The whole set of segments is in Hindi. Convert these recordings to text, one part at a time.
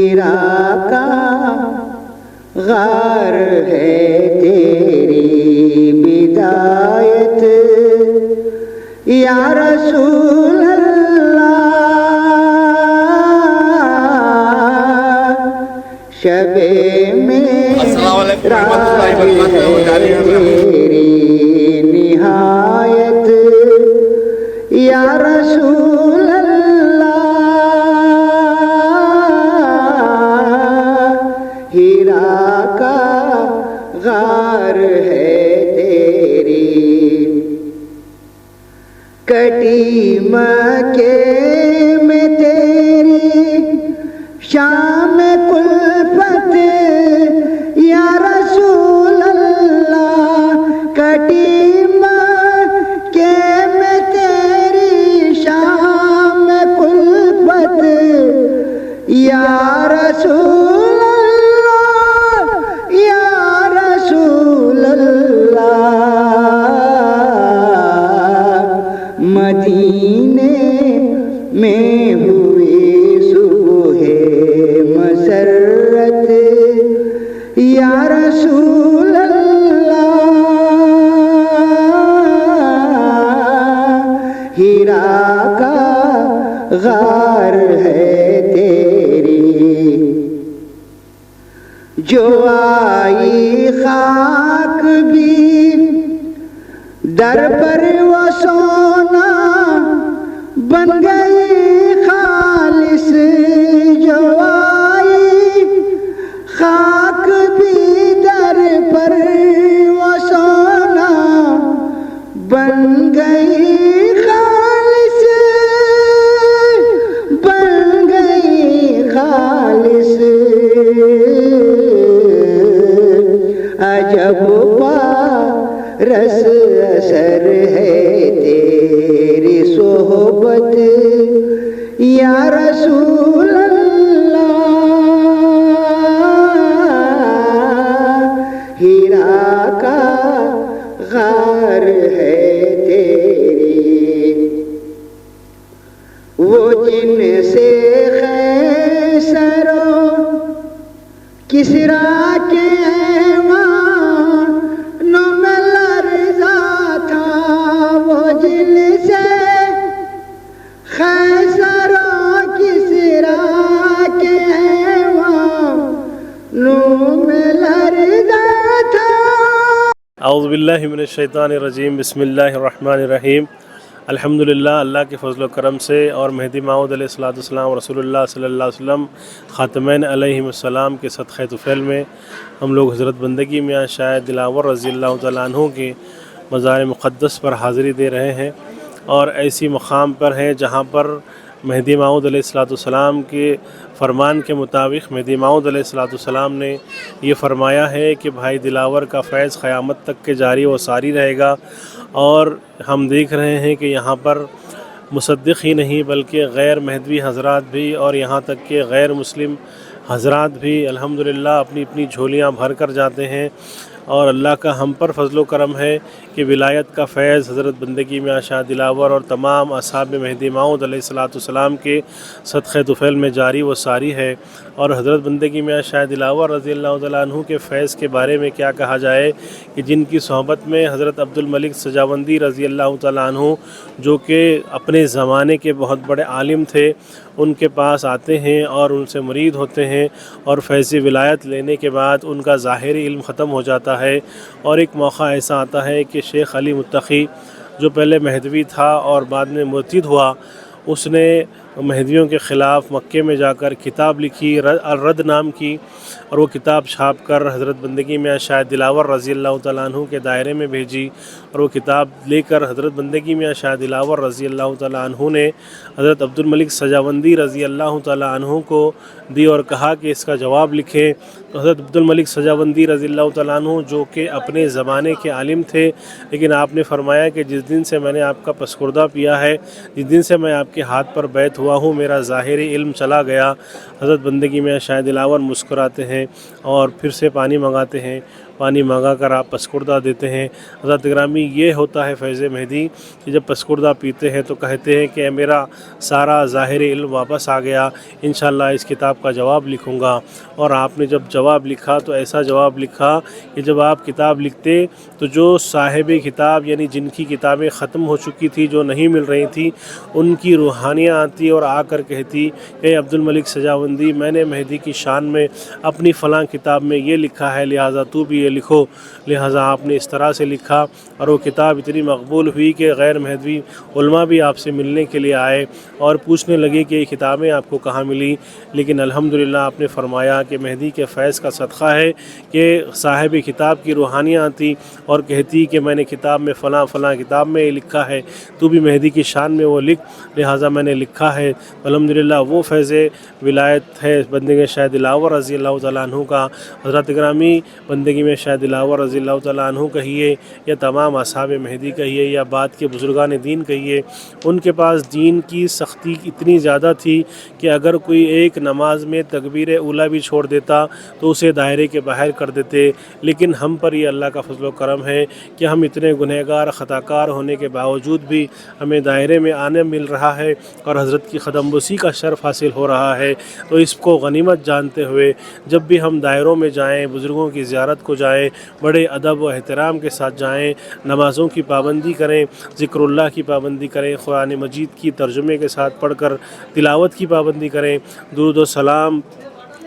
हीरा का गार है तेरी बिदायत या रसूल अल्लाह। शबे में तेरी निहायत या रसूल अल्लाह। हीरा का गार है तेरी। कटी मक्के में तेरी शाम कुल्फत या रसूल अल्लाह। कटी मक्के में तेरी शाम कुल्फत या रसूल अल्लाह, या रसूल अल्लाह। मदीने में हुई सुबह मसरत या रसूल अल्लाह। हीरा का गार है तेरी। जो आई खाक भी दर पर वो सोना बन गई खालिस। जो आई खाक भी दर पर वो सोना बन गई खालिस, बन गई खालिस। अजब रस असर है तेरी सोहबत या रसूल अल्लाह। हीरा का गार है तेरी। वो जिनसे खैसरो किसरा के औज़ुबिल्लाहि मिनश्शैतानिर्रजीम बिस्मिल्लाहिर्रहमानिर्रहीम। अल्हम्दुलिल्लाह, अल्लाह के फ़ज़ल व करम से और मेहदी माऊद अलैहिस्सलाम रसूलुल्लाह सल्लल्लाहु अलैहि वसल्लम ख़ातमैन अलैहिमुस्सलाम के सदक़े तुफ़ैल में हम लोग हज़रत बंदगी मियाँ शाह दिलावर रज़ियल्लाहु तआला अन्हु के मज़ार मुक़द्दस पर हाज़िरी दे रहे हैं। और ऐसी मक़ाम पर हैं जहाँ पर मेहदी माऊद अलैहिस्सलाम के फ़रमान के मुताबिक मेहदी माऊद अलैहिस्सलाम ने ये फ़रमाया है कि भाई दिलावर का फ़ैज़ क़यामत तक के जारी व सारी रहेगा। और हम देख रहे हैं कि यहाँ पर मुसद्दिक़ ही नहीं बल्कि गैर महदवी हज़रात भी और यहाँ तक के गैर मुस्लिम हज़रात भी अल्हम्दुलिल्लाह अपनी अपनी झोलियाँ भर कर जाते हैं। और अल्लाह का हम पर फ़ज़ल व करम है कि विलायत का फ़ैज़ हज़रत बंदगी मियाँ शाह दिलावर और तमाम असहाब मेहदी माऊद अलैहिस्सलाम के सदक़े तुफ़ैल में जारी व सारी है। और हज़रत बंदगी मियाँ शाह दिलावर रज़ियल्लाहु तआला अन्हु के फ़ैज़ के बारे में क्या कहा जाए कि जिनकी सोहबत में हज़रत अब्दुल मलिक सजावंदी रज़ियल्लाहु तआला अन्हु जो कि अपने ज़माने के बहुत बड़े आलिम थे, उनके पास आते हैं और उनसे मुरीद होते हैं। और फैज़ विलायत लेने के बाद उनका ज़ाहिरी इल्म ख़त्म हो जाता है। और एक मौका ऐसा आता है कि शेख अली मुत्तक़ी जो पहले महदवी था और बाद में मुर्तिद हुआ, उसने महदियों के ख़िलाफ़ मक्के में जाकर किताब लिखी रद नाम की। और वो किताब छाप कर हज़रत बंदगी मियाँ शाह दिलावर रज़ियल्लाहु तआला अन्हु के दायरे में भेजी। और वो किताब लेकर हज़रत बंदगी मियाँ शाह दिलावर रज़ियल्लाहु तआला अन्हु ने हज़रत अब्दुल मलिक सजावंदी रज़ियल्लाहु तआला अन्हु को दी और कहा कि इसका जवाब लिखें। तो हज़रत अब्दुल मलिक सजावंदी रज़ियल्लाहु तआला अन्हु जो कि अपने ज़माने के आलिम थे, लेकिन आपने फ़रमाया कि जिस दिन से मैंने आपका पसकुर्दा पिया है, जिस दिन से मैं आपके हाथ पर बैत हुआ हूँ, मेरा ज़ाहिरी इल्म चला गया। हज़रत बंदगी मियाँ शाह दिलावर मुस्कुराते हैं और फिर से पानी मंगाते हैं। पानी मंगा कर आप पसकुर्दा देते हैं। हज़रत ग्रामी ये होता है फैज़ मेहदी कि जब पसकुर्दा पीते हैं तो कहते हैं कि मेरा सारा ज़ाहिर इल्म वापस आ गया, इंशाअल्लाह इस किताब का जवाब लिखूँगा। और आपने जब जवाब लिखा तो ऐसा जवाब लिखा कि जब आप किताब लिखते तो जो साहिब किताब यानी जिनकी किताबें ख़त्म हो चुकी थी, जो नहीं मिल रही थी, उनकी रूहानियाँ आती और आकर कहती कि अब्दुल मलिक सजावंदी, मैंने मेहदी की शान में अपनी फ़लाँ किताब में ये लिखा है, लिहाजा तू भी ये लिखो। लिहाजा आपने इस तरह से लिखा और वो किताब इतनी मकबूल हुई कि गैर मेहदी उलमा भी आपसे मिलने के लिए आए और पूछने लगे कि ये किताबें आपको कहाँ मिली। लेकिन अल्हम्दुलिल्लाह आपने फ़रमाया कि मेहदी के फ़ैज़ का सदक़ा है कि साहिब किताब की रूहानियाँ आती और कहती कि मैंने किताब में फ़लाँ फ़लाँ किताब में ये लिखा है, तू भी मेहदी की शान में वो लिख। लिहाजा मैंने लिखा है। अल्हम्दुलिल्लाह वो फैज़ विलायत है बंदगी शाह दिलावर रज़ी अल्लाह तआला अन्हु का। हज़रत ग्रामी बंदगी में शाह दिलावर रज़ी अल्लाह तआला अन्हु कहिए या तमाम असहाब मेहदी कहिए या बाद के बुज़ुर्गान दीन कहिए, उनके पास दीन की सख्ती इतनी ज़्यादा थी कि अगर कोई एक नमाज में तकबीर ऊला भी छोड़ देता तो उसे दायरे के बाहर कर देते। लेकिन हम पर ये अल्लाह का फजल व करम है कि हम इतने गुनहगार ख़ताकार होने के बावजूद भी हमें दायरे में आने मिल रहा है और हज़रत की ख़दमबुसी का शर्फ़ हासिल हो रहा है। तो इसको गनीमत जानते हुए जब भी हम दायरों में जाएँ, बुज़ुर्गों की ज़ियारत को जाएँ, बड़े अदब व एहतराम के साथ जाएँ, नमाज़ों की पाबंदी करें, ज़िक्रुल्लाह की पाबंदी करें, कुरान मजीद की तर्जुमे के साथ पढ़कर तिलावत की पाबंदी करें, दुरूद व सलाम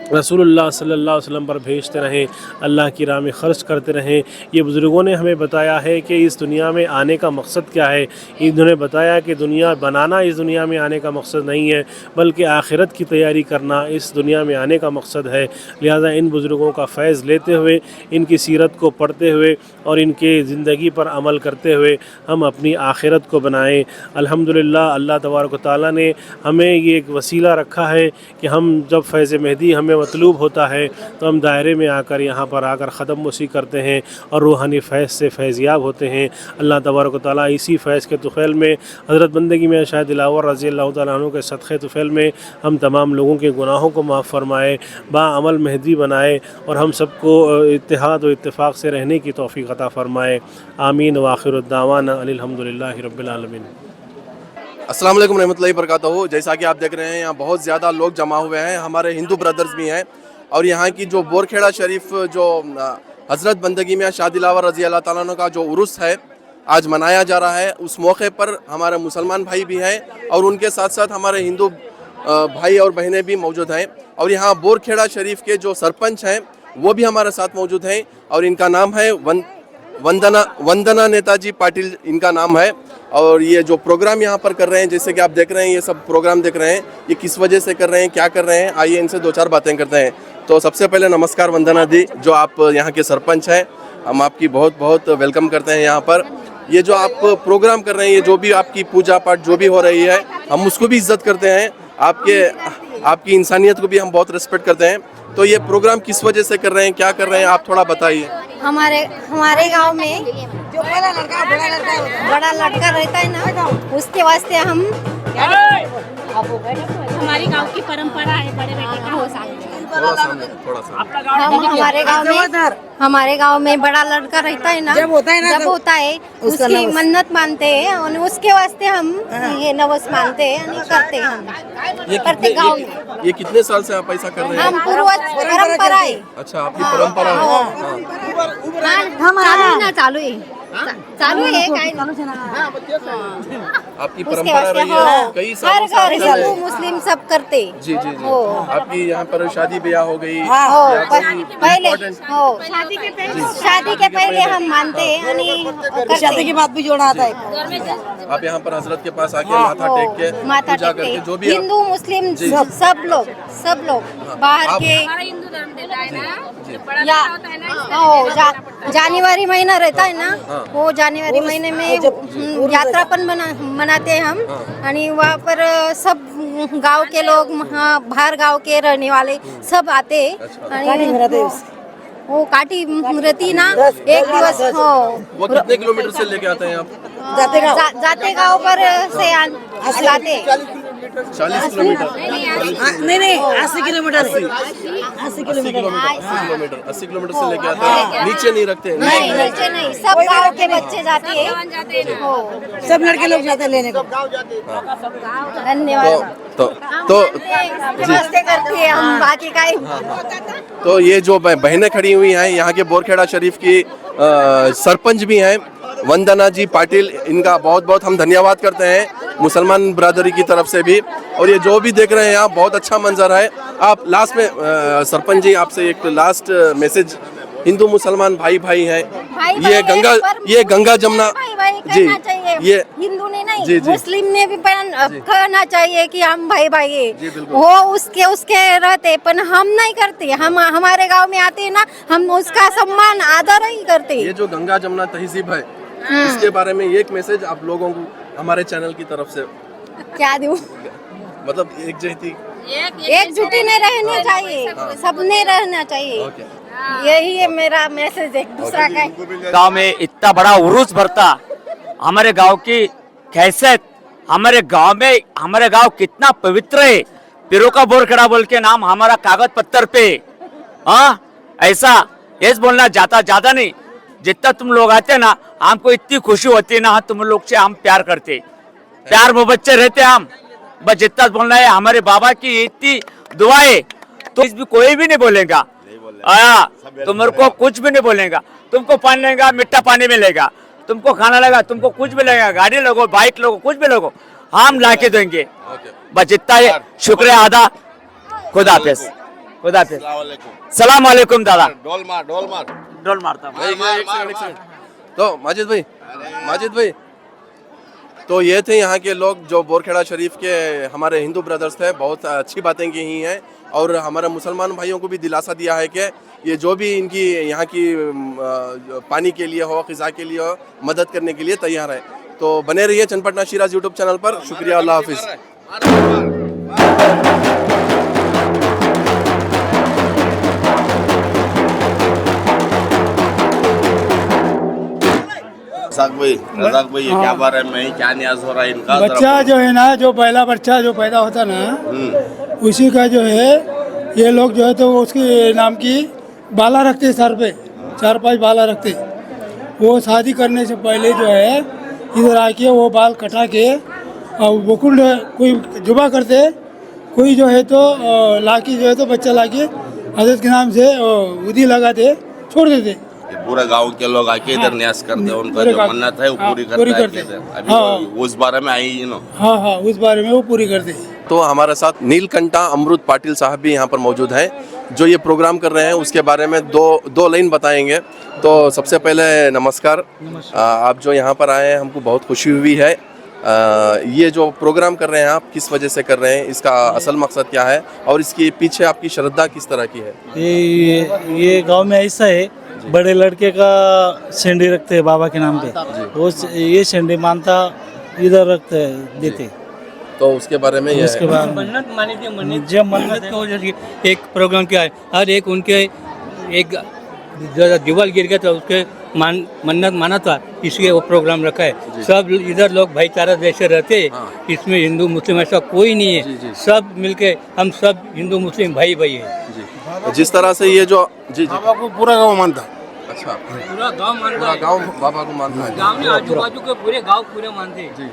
रसूलुल्लाह सल्लल्लाहु अलैहि वसल्लम पर भेजते रहें, अल्लाह की राह में ख़र्च करते रहें। ये बुज़ुर्गों ने हमें बताया है कि इस दुनिया में आने का मकसद क्या है। इन्होंने बताया कि दुनिया बनाना इस दुनिया में आने का मकसद नहीं है, बल्कि आखिरत की तैयारी करना इस दुनिया में आने का मकसद है। लिहाजा इन बुज़ुर्गों का फ़ैज़ लेते हुए, इनकी सीरत को पढ़ते हुए और इनके ज़िंदगी पर अमल करते हुए हम अपनी आखिरत को बनाएँ। अल्हम्दुलिल्लाह अल्लाह तबारक व तआला ने हमें ये एक वसीला रखा है कि हम जब फैज़ मेहदी हमें मतलूब होता है तो हम दायरे में आकर यहाँ पर आकर ख़दम वसी करते हैं और रूहानी फ़ैज़ से फैज़याब होते हैं। अल्लाह तबारक व तआला इसी फ़ैज़ के तुफ़ैल में हज़रत बंदगी में शाह दिलावर रज़ी अल्लाह तआला अन्हु के सदक़े तुफ़ैल में हम तमाम लोगों के गुनाहों को माफ़ फ़रमाए, बाअमल मेहदी बनाए और हम सबको इत्तेहाद व इत्तेफ़ाक़ से रहने की तौफ़ीक़ अता फ़रमाए। आमीन व आखिरु दावाना अनिल हम्दुलिल्लाहि रब्बिल आलमीन। अस्सलाम वालेकुम रहमतुल्लाहि बरकातहू। जैसा कि आप देख रहे हैं यहाँ बहुत ज़्यादा लोग जमा हुए हैं, हमारे हिंदू ब्रदर्स भी हैं और यहाँ की जो बोरखेड़ा शरीफ जो हज़रत बंदगी में शाह दिलावर रज़ी अल्लाह ताला अन्हु का जो उर्स है आज मनाया जा रहा है, उस मौके पर हमारे मुसलमान भाई भी हैं और उनके साथ साथ हमारे हिंदू भाई और बहनें भी मौजूद हैं। और यहाँ बोरखेड़ा शरीफ के जो सरपंच हैं वो भी हमारे साथ मौजूद हैं और इनका नाम है वंदना नेताजी पाटिल इनका नाम है। और ये जो प्रोग्राम यहाँ पर कर रहे हैं, जैसे कि आप देख रहे हैं, ये सब प्रोग्राम देख रहे हैं, ये किस वजह से कर रहे हैं, क्या कर रहे हैं, आइए इनसे दो चार बातें करते हैं। तो सबसे पहले नमस्कार वंदना दी, जो आप यहाँ के सरपंच हैं, हम आपकी बहुत बहुत वेलकम करते हैं यहाँ पर। ये जो आप प्रोग्राम कर रहे हैं, ये जो भी आपकी पूजा पाठ जो भी हो रही है, हम उसको भी इज्जत करते हैं, आपकी इंसानियत को भी हम बहुत रिस्पेक्ट करते हैं। तो ये प्रोग्राम किस वजह से कर रहे हैं, क्या कर रहे हैं, आप थोड़ा बताइए। हमारे गांव में जो बड़ा लड़का रहता है ना, उसके वास्ते हम हमारी गांव की परंपरा है बड़े बेटे का हो थोड़ा सा हमारे गांव में बड़ा लड़का रहता है ना, जब होता है उसकी मन्नत मानते हैं और उसके वास्ते हम ये नवस मानते हैं और करते हैं हम गाँव में। ये कितने साल से आप ऐसा कर रहे हैं? हम पूर्वज परंपरा है। अच्छा, आपकी परंपरा है। हमारा चालू है आपकी परंपरा रही है कई सालों से। हर घर हिंदू मुस्लिम सब करते। जी जी जी। आपकी यहाँ पर शादी ब्याह हो गई पहले शादी के पहले हम मानते हैं, शादी के बाद भी जोड़ा आता है। आप यहाँ पर हजरत के पास आके माथा टेक के जो भी हिंदू मुस्लिम सब लोग बाहर के जनवरी महीना रहता है ना, वो जनवरी महीने में यात्रा पण मनाते हैं हम। और वहाँ पर सब गांव के लोग, बाहर गांव के रहने वाले सब आते। वो काटी रहती ना एक दिवस। वो कितने किलोमीटर से लेके आते हैं आप? जाते गांव पर से लाते। 40 किलोमीटर नहीं 80 किलोमीटर है। 80 किलोमीटर 80 किलोमीटर से लेके आते हैं, नीचे नहीं रखते हैं। नहीं नीचे नहीं, सब गाँव के बच्चे जाते हैं। हो, सब लड़के लोग जाते हैं लेने को। धन्यवाद। तो नमस्ते करते हैं हम, बाकी का ही। तो ये जो बहनें खड़ी हुई हैं यहाँ के बोरखेड़ा शरीफ की सरपंच भी हैं वंदना जी पाटिल, इनका बहुत बहुत हम धन्यवाद करते हैं मुसलमान बरादरी की तरफ से भी। और ये जो भी देख रहे हैं आप, बहुत अच्छा मंजर है। आप लास्ट में सरपंच जी आपसे एक लास्ट मैसेज, हिंदू मुसलमान भाई भाई हैं, ये गंगा जमुना जी, ये हिंदू ने नहीं जी, जी। मुस्लिम ने भी कहना चाहिए कि हम भाई भाई जी, बिल्कुल। वो उसके रहते, पर हम नहीं करते। हम हमारे गांव में आते हैं ना, हम उसका सम्मान आदर ही करते। ये जो गंगा जमुना तहजीब है, इसके बारे में एक मैसेज आप लोगों को हमारे चैनल की तरफ से क्या दूं? मतलब एकजुटी में रहना चाहिए, सबने रहना चाहिए। यही है मेरा मैसेज, एक दूसरा का। गांव में इतना बड़ा उरूस भरता, हमारे गांव की कैसेत, हमारे गांव कितना पवित्र है। पीरों का बोरखेड़ा बोल के नाम हमारा कागज पत्थर पे, हाँ ऐसा ये बोलना ज्यादा नहीं। जितना तुम लोग आते ना, हमको इतनी खुशी होती है ना, तुम लोग से हम प्यार करते, प्यार मोहब्बत से रहते हम। बस जितना बोलना है, हमारे बाबा की इतनी दुआएं तो भी कोई भी नहीं बोलेगा। तुमको को कुछ भी नहीं बोलेगा। तुमको पानी लेगा, मिठा पानी मिलेगा, तुमको खाना लगा, तुमको कुछ भी लगेगा, गाड़ी लोगो, बाइक लोगो, कुछ भी लोगो, हम ला के देंगे। बस जितना है शुक्रिया अदा। खुदा हाफिज। सलाम वालेकुम दादा। डोल मारता। तो माजिद भाई तो ये थे यहाँ के लोग जो बोरखेड़ा शरीफ के हमारे हिंदू ब्रदर्स थे। बहुत अच्छी बातें की हैं और हमारे मुसलमान भाइयों को भी दिलासा दिया है कि ये जो भी इनकी यहाँ की पानी के लिए हो, ग़िज़ा के लिए हो, मदद करने के लिए तैयार है। तो बने रहिए चनपट नाशिराज यूट्यूब चैनल पर। शुक्रिया, अल्लाह हाफिज़। रज़ाक भाई ये क्या बारे में क्या न्याज हो रहा है इनका? बच्चा जो है ना, जो पहला बच्चा जो पैदा होता ना, उसी का जो है ये लोग जो है तो उसके नाम की बाला रखते, सर पे 4-5 बाला रखते। वो शादी करने से पहले जो है इधर आके वो बाल कटा के और बकुल कोई जुबा करते, कोई जो है तो लाकी जो है तो बच्चा लाके हजरत के नाम से उदी लगाते, छोड़ देते। पूरे गांव के लोग आके इधर न्यास करते हैं, उनका जो मन्नत है वो पूरी करते हैं। अभी उस बारे में आई नो। हाँ उस बारे में वो पूरी करते हैं। तो हमारे साथ नीलकंठा अमृत पाटिल साहब भी यहाँ पर मौजूद हैं, जो ये प्रोग्राम कर रहे हैं उसके बारे में दो लाइन बताएंगे। तो सबसे पहले नमस्कार। आप जो यहाँ पर आए हैं हमको बहुत खुशी हुई है। ये जो प्रोग्राम कर रहे हैं आप किस वजह से कर रहे हैं, इसका असल मकसद क्या है और इसके पीछे आपकी श्रद्धा किस तरह की है? ये गांव में ऐसा है, बड़े लड़के का सेंडी रखते हैं बाबा के नाम पे, वो ये सेंडी मानता इधर रखते देते। तो उसके बारे में उसके बाद मन्नत मानी थी, मन्नत को एक प्रोग्राम किया है। हर एक उनके एक दीवार गिर गया था, उसके मन्नत माना था, इसलिए वो प्रोग्राम रखा है। सब इधर लोग भाईचारा जैसे रहते, इसमें हिंदू मुस्लिम ऐसा कोई नहीं है। सब मिलके हम सब हिंदू मुस्लिम भाई भाई है। जिस तरह से ये जो जी बाबा को पूरा गाँव मानता। अच्छा, पूरा गांव मानता है, गाँव बाबा को मानता है। गांव में आजू बाजू के पूरे गांव पूरे मानते हैं। जी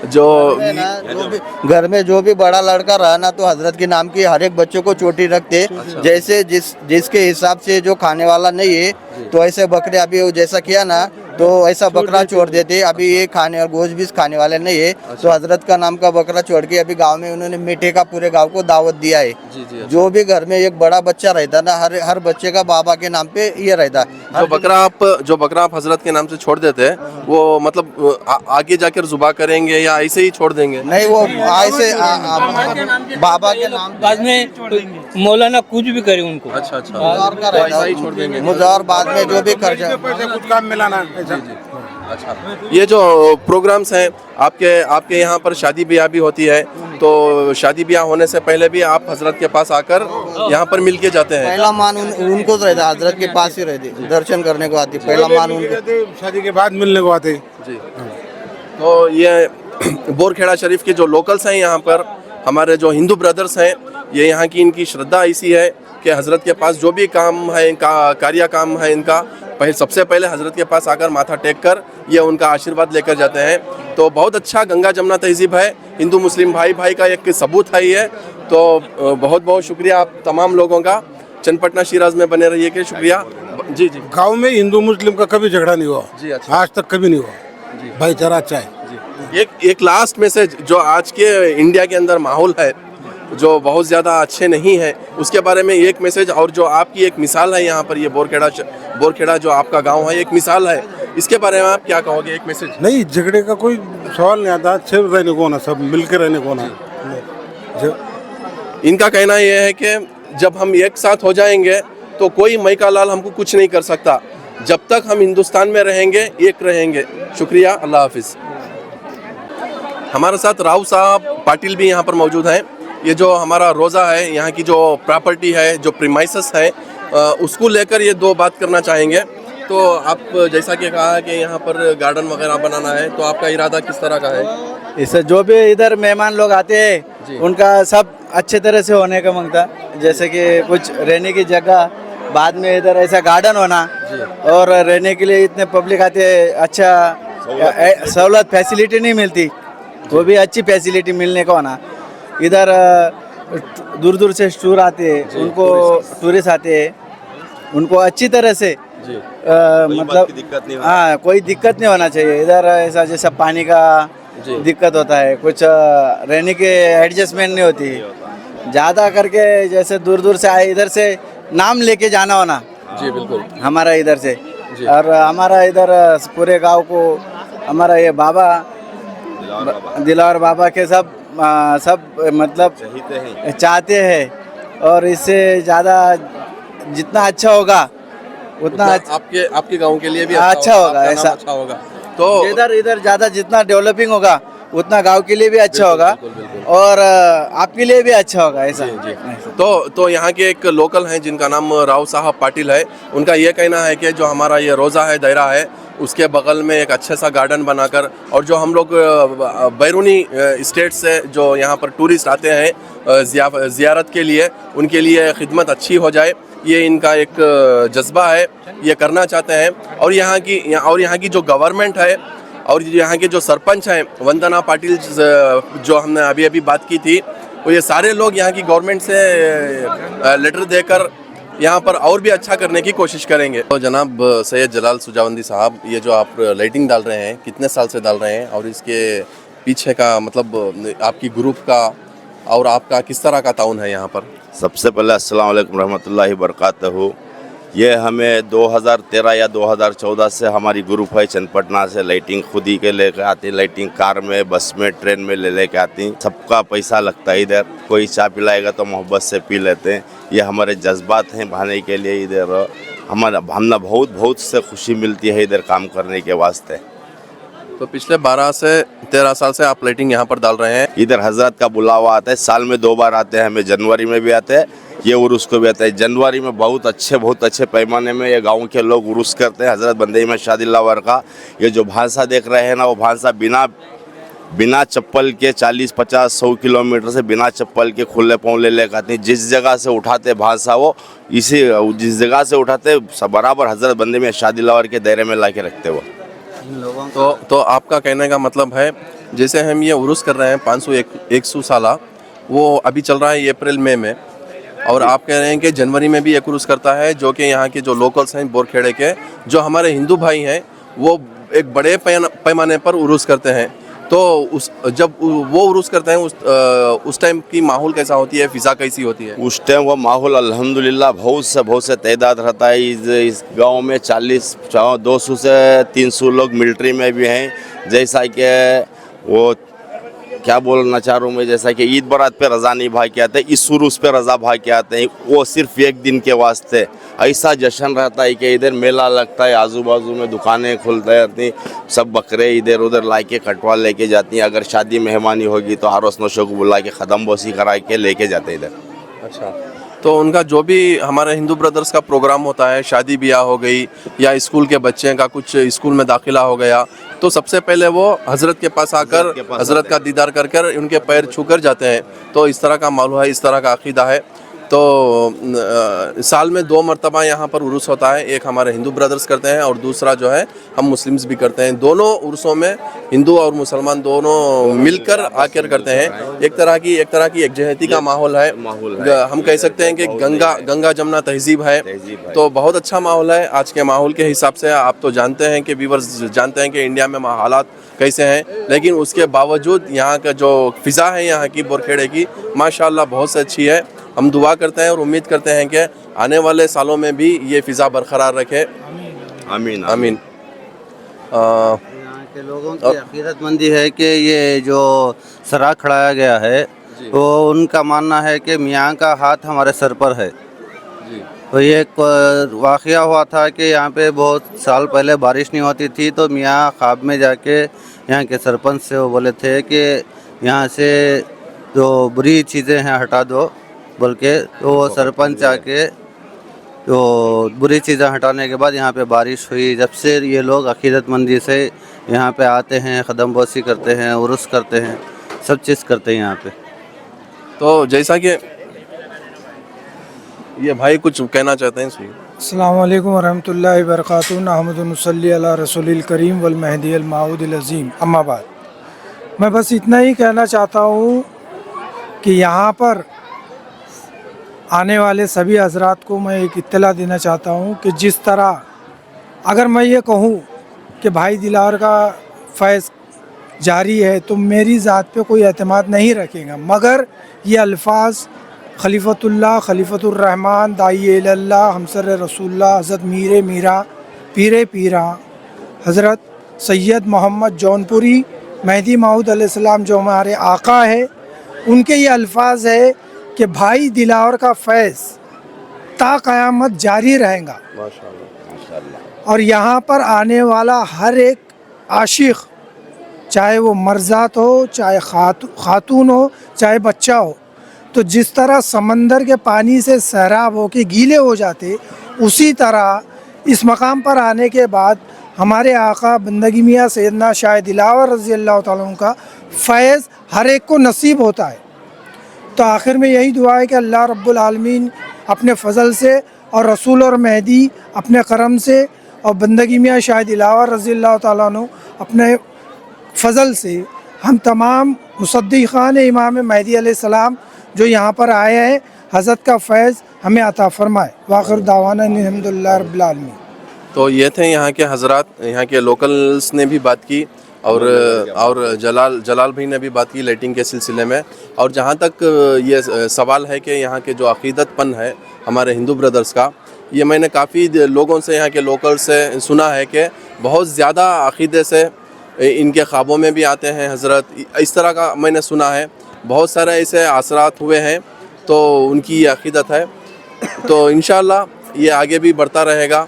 जो भी घर में जो भी बड़ा लड़का रहा ना, तो हजरत के नाम की हर एक बच्चों को चोटी रखते। जैसे जिसके हिसाब से जो खाने वाला नहीं है, तो ऐसे बकरे अभी जैसा किया ना, तो ऐसा बकरा छोड़ देते। अभी ये खाने और गोश्त भी खाने वाले नहीं है, तो हजरत का नाम का बकरा छोड़ के अभी गांव में उन्होंने मीठे का पूरे गांव को दावत दिया है। जो भी घर में एक बड़ा बच्चा रहता ना, हर बच्चे का बाबा के नाम पे ये रहता। जो बकरा आप हजरत के नाम से छोड़ देते हैं, वो मतलब आगे जाकर जुबा करेंगे या ऐसे ही छोड़ देंगे? नहीं, वो ऐसे बाबा के नाम बाद में मौलाना कुछ भी करे उनको। अच्छा ऐसा ही छोड़ देंगे। मुजार बाद में जो भी खर्चा कुछ काम मिलाना। अच्छा, ये जो प्रोग्राम्स हैं आपके यहाँ पर शादी ब्याह भी होती है, तो शादी ब्याह होने से पहले भी आप हजरत के पास आकर यहाँ पर मिल के जाते हैं? पहला मान उनको तो रहता, हजरत के पास ही रहती, दर्शन करने को आती। पहला मान उनके शादी के बाद मिलने को आते। जी। तो ये बोरखेड़ा शरीफ के जो लोकल्स हैं यहाँ पर, हमारे जो हिंदू ब्रदर्स हैं, ये यहाँ की इनकी श्रद्धा ऐसी है कि हज़रत के पास जो भी काम है, कार्य काम है इनका, सबसे पहले हज़रत के पास आकर माथा टेक कर ये उनका आशीर्वाद लेकर जाते हैं। तो बहुत अच्छा गंगा जमुना तहजीब है, हिंदू मुस्लिम भाई भाई का एक सबूत है ये। तो बहुत बहुत शुक्रिया आप तमाम लोगों का। चन्नपटना शिराज में बने रहिए, के शुक्रिया। जी जी। गांव में हिंदू मुस्लिम का कभी झगड़ा नहीं हुआ जी, अच्छा। आज तक कभी नहीं हुआ, भाईचारा अच्छा है। एक लास्ट मैसेज, जो आज के इंडिया के अंदर माहौल है जो बहुत ज़्यादा अच्छे नहीं है, उसके बारे में एक मैसेज, और जो आपकी एक मिसाल है यहाँ पर, ये बोरखेड़ा जो आपका गांव है एक मिसाल है, इसके बारे में आप क्या कहोगे? एक मैसेज। नहीं, झगड़े का कोई सवाल नहीं आता, अच्छे रहने को ना, सब मिलकर रहने को ना। इनका कहना यह है कि जब हम एक साथ हो जाएंगे तो कोई मैका लाल हमको कुछ नहीं कर सकता। जब तक हम हिंदुस्तान में रहेंगे, एक रहेंगे। शुक्रिया, अल्लाह हाफिज़। हमारे साथ राव साहब पाटिल भी यहाँ पर मौजूद हैं। ये जो हमारा रोज़ा है, यहाँ की जो प्रॉपर्टी है, जो प्रीमाइसेस है, उसको लेकर ये दो बात करना चाहेंगे। तो आप जैसा कि कहा कि यहाँ पर गार्डन वगैरह बनाना है, तो आपका इरादा किस तरह का है? इससे जो भी इधर मेहमान लोग आते हैं उनका सब अच्छे तरह से होने का मांगता, जैसे कि कुछ रहने की जगह, बाद में इधर ऐसा गार्डन होना, और रहने के लिए इतने पब्लिक आते हैं, अच्छा सहूलत फैसिलिटी नहीं मिलती, वो भी अच्छी फैसिलिटी मिलने को होना। इधर दूर दूर से टूर आते हैं, उनको टूरिस्ट आते हैं, उनको अच्छी तरह से मतलब हाँ कोई दिक्कत नहीं होना चाहिए। इधर ऐसा जैसा पानी का दिक्कत होता है, कुछ रहने के एडजस्टमेंट नहीं होती ज़्यादा करके, जैसे दूर दूर से आए, इधर से नाम लेके जाना होना। जी बिल्कुल। हमारा इधर से, और हमारा इधर पूरे गांव को हमारा ये बाबा दिलावर बाबा के सब मतलब चाहते हैं, और इससे ज़्यादा जितना अच्छा होगा उतना आपके गांव के लिए भी अच्छा होगा। ऐसा अच्छा होगा। तो इधर ज़्यादा जितना डेवलपिंग होगा उतना गांव के लिए भी अच्छा होगा, और आपके लिए भी अच्छा होगा। ऐसा तो यहाँ के एक लोकल हैं जिनका नाम राव साहब पाटिल है, उनका ये कहना है कि जो हमारा ये रोज़ा है, दायरा है, उसके बगल में एक अच्छा सा गार्डन बनाकर, और जो हम लोग बैरूनी स्टेट से जो यहाँ पर टूरिस्ट आते हैं ज़ियारत के लिए, उनके लिए खिदमत अच्छी हो जाए, ये इनका एक जज्बा है, ये करना चाहते हैं। और यहाँ की जो गवर्नमेंट है, और यहाँ के जो सरपंच हैं वंदना पाटिल, जो हमने अभी बात की थी, वो ये सारे लोग यहाँ की गवर्नमेंट से लेटर देकर यहाँ पर और भी अच्छा करने की कोशिश करेंगे। तो जनाब सैयद जलाल सुजावंदी साहब, ये जो आप लाइटिंग डाल रहे हैं, कितने साल से डाल रहे हैं, और इसके पीछे का मतलब आपकी ग्रुप का और आपका किस तरह का ताउन है यहाँ पर? सबसे पहले अस्सलाम वालेकुम रहमतुल्लाहि बरकातहू। ये हमें 2013 या 2014 से हमारी ग्रुप है चन्नपटना से, लाइटिंग खुद ही के लेकर आती, लाइटिंग कार में, बस में, ट्रेन में लेके आती, सबका पैसा लगता है। इधर कोई चाय पिलाएगा तो मोहब्बत से पी लेते हैं। ये हमारे जज्बात हैं भाने के लिए। इधर हमने बहुत से खुशी मिलती है इधर काम करने के वास्ते। तो पिछले 12 से 13 साल से आप लाइटिंग यहाँ पर डाल रहे हैं। इधर हजरत का बुलावा आता है, साल में 2 बार आते हैं, हमें जनवरी में भी आते हैं, ये उर्स को भी आता है। जनवरी में बहुत अच्छे पैमाने में ये गांव के लोग उर्स करते हैं। हजरत बंदगी में शादिल्लावर का ये जो भांसा देख रहे हैं ना, वो भांसा बिना चप्पल के 40-50-100 किलोमीटर से बिना चप्पल के खुले पाँव ले लेकर आते हैं। जिस जगह से उठाते भांसा, वो जिस जगह से उठाते बराबर हजरत बंदगी में शादिल्लावर के दायरे में ला के रखते वो। तो आपका कहने का मतलब है, जैसे हम ये उर्स कर रहे हैं 500-100 साला, वो अभी चल रहा है अप्रैल मई में, और आप कह रहे हैं कि जनवरी में भी एक उर्स करता है, जो कि यहाँ के जो लोकल्स हैं बोरखेड़े के, जो हमारे हिंदू भाई हैं, वो एक बड़े पैमाने पर उर्स करते हैं। तो जब वो उर्स करते हैं उस टाइम की माहौल कैसा होती है, फ़िज़ा कैसी होती है? उस टाइम वो माहौल अल्हम्दुलिल्लाह बहुत से तादाद रहता है। इस गांव में 200 से 300 लोग मिलिट्री में भी हैं। जैसा कि वो क्या बोलना चाह रहा हूँ मैं, जैसा कि ईद बारात पे रज़ा नहीं भाग के आते, इस उर्स पे रज़ा भाग के आते हैं। वो सिर्फ एक दिन के वास्ते ऐसा जश्न रहता है कि इधर मेला लगता है, आजू बाजू में दुकानें खुलते रहती, सब बकरे इधर उधर ला के कटवा लेके जाती हैं। अगर शादी मेहमानी होगी तो आरोस नशों को बुला के ख़दम बोसी करा के लेके जाते हैं इधर। अच्छा, तो उनका जो भी हमारे हिंदू ब्रदर्स का प्रोग्राम होता है, शादी ब्याह हो गई या स्कूल के बच्चे का कुछ स्कूल में दाखिला हो गया, तो तो सबसे पहले वो हजरत के पास आकर हजरत का दीदार कर कर उनके पैर छूकर जाते हैं। तो इस तरह का मालूम है, इस तरह का अकीदा है। तो साल में 2 मरतबा यहाँ पर उर्स होता है, एक हमारे हिंदू ब्रदर्स करते हैं और दूसरा जो है हम मुस्लिम्स भी करते हैं। दोनों उर्सों में हिंदू और मुसलमान दोनों मिलकर आकर करते हैं। एक तरह की एकजहती का माहौल है। हम कह सकते हैं कि गंगा जमुना तहजीब है। तो बहुत अच्छा माहौल है। आज के माहौल के हिसाब से आप तो जानते हैं कि व्यूअर्स जानते हैं कि इंडिया में हालात कैसे हैं, लेकिन उसके बावजूद यहाँ का जो फ़िज़ा है यहाँ की बोरखेड़े की माशाल्लाह बहुत से अच्छी है। हम दुआ करते हैं और उम्मीद करते हैं कि आने वाले सालों में भी ये फ़िज़ा बरकरार रखे। आमीन आमीन। यहाँ के लोगों की अकीदतमंदी है कि ये जो सरा खड़ाया गया है वो उनका मानना है कि मियाँ का हाथ हमारे सर पर है। तो ये एक वाक़या हुआ था कि यहाँ पे बहुत साल पहले बारिश नहीं होती थी, तो मियाँ ख्वाब में जाके यहाँ के सरपंच से वो बोले थे कि यहाँ से जो बुरी चीज़ें हैं हटा दो बोल के। तो वो सरपंच आके तो बुरी चीज़ें हटाने के बाद यहाँ पे बारिश हुई। जब से ये लोग अकीदतमंदी से यहाँ पे आते हैं, ख़दम बोसी करते हैं, उर्स करते हैं, सब चीज़ करते हैं यहाँ पे। तो जैसा कि ये भाई कुछ कहना चाहते हैं इसमें। अस्सलाम वालेकुम वरहमतुल्लाहि वबरकातुहू। नहमदु व नसल्ली अला रसूलिल करीम वल महदी अल माऊदिल अज़ीम, अम्मा बाद। मैं बस इतना ही कहना चाहता हूँ कि यहाँ पर आने वाले सभी हजरात को मैं एक इत्तला देना चाहता हूँ कि जिस तरह अगर मैं ये कहूँ कि भाई दिलावर का फैज़ जारी है तो मेरी ज़ात पे कोई एतमाद नहीं रखेगा, मगर ये अल्फाज खलीफतुल्लाह, खलीफतुर्रहमान, दाई इल्लल्लाह, हमसर रसूलुल्लाह, हज़रत मीर मीरा, पीरे पीरा, हज़रत सैयद मोहम्मद जौनपुरी मेहदी माऊद अलैहिस्सलाम जो हमारे आका है, उनके ये अल्फाज है कि भाई दिलावर का फैज़ ता क़यामत जारी रहेगा। और यहाँ पर आने वाला हर एक आशिक़, चाहे वो मर्ज़ात हो, चाहे खातून हो, चाहे बच्चा हो, तो जिस तरह समंदर के पानी से सैराब हो के गीले हो जाते, उसी तरह इस मकाम पर आने के बाद हमारे आका बंदगी मियाँ सैयदना शाह दिलावर रज़ी अल्लाह ताला अन्हु का फैज़ हर एक को नसीब होता है। तो आखिर में यही दुआ है कि अल्लाह रब्बुल आलमीन अपने फ़ज़ल से और रसूल और मेहदी अपने करम से और बंदगी मियाँ शाह दिलावर रज़ी अल्लाह ताला अन्हु अपने फ़ज़ल से हम तमाम मुसद्दिक़ान इमाम मेहदी अलैहिस्सलाम जो यहाँ पर आए हैं, हज़रत का फैज़ हमें अता फ़रमाए। वाखिर दावाना अल्हम्दुलिल्लाह रब्बिल आलमीन। तो ये थे यहाँ के हजरात, यहाँ के लोकल्स ने भी बात की और जलाल भाई ने भी बात की लाइटिंग के सिलसिले में। और जहाँ तक ये सवाल है कि यहाँ के जो अक़ीदतपन है हमारे हिंदू ब्रदर्स का, ये मैंने काफ़ी लोगों से, यहाँ के लोकल से सुना है कि बहुत ज़्यादा अक़ीदे से इनके ख्वाबों में भी आते हैं हज़रत, इस तरह का मैंने सुना है। बहुत सारे ऐसे असरात हुए हैं, तो उनकी ये अक़ीदत है। तो इंशाअल्लाह ये आगे भी बढ़ता रहेगा।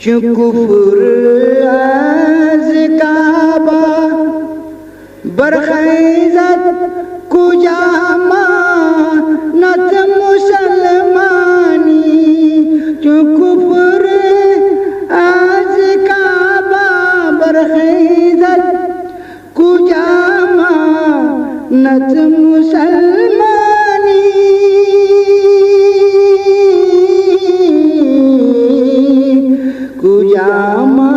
कुफुर आज काबा बरखैजत कुजामा नत मुसलमानी, कुफुर आज काबा बरखैजत कुजामा नत मुसलमानी, कुजामा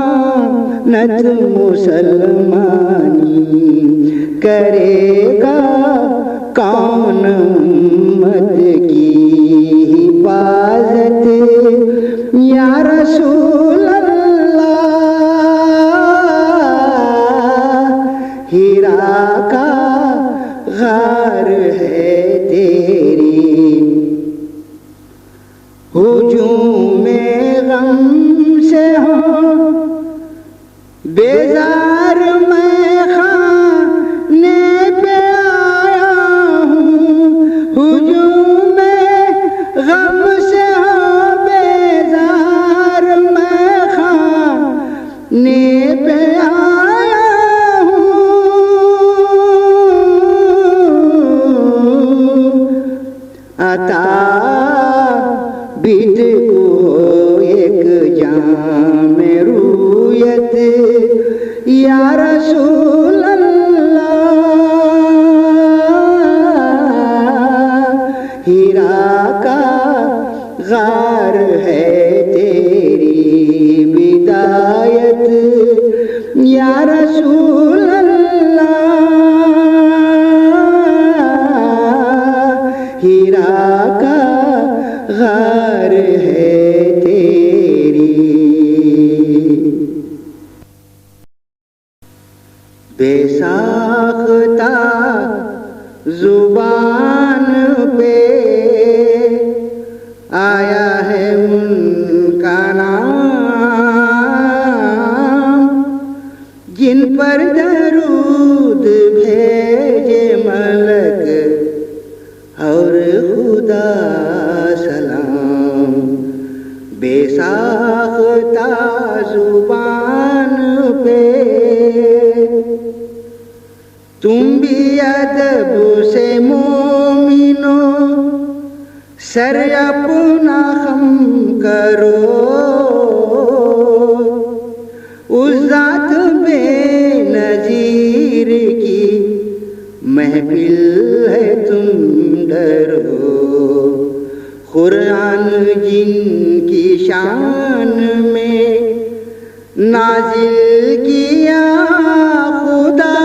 नत मुसलमानी, करेगा कौन उम्मत की हिफाजत या रसूल अल्लाह, हीरा का गार है तेरी, हुजूम में गम से हो गम से हो बेजार मैं खाने पे आया हूँ। अता बीत को एक जाम रूयत या रसूल अल्लाह। हीरा का गार है तेरी बिदायत या रसूल अल्लाह। हीरा का गार है तेरी। बेसाख्ता जुबान पे आया है उनका नाम, जिन पर दरूद भेजे मलक और खुदा सलाम। बेसाख्ता जुबान पे तुम भी अदब से मोमिनो सर अपना खम करो। उस जात बेनज़ीर की महफिल है तुम डरो। कुरान जिनकी शान में नाजिल किया खुदा,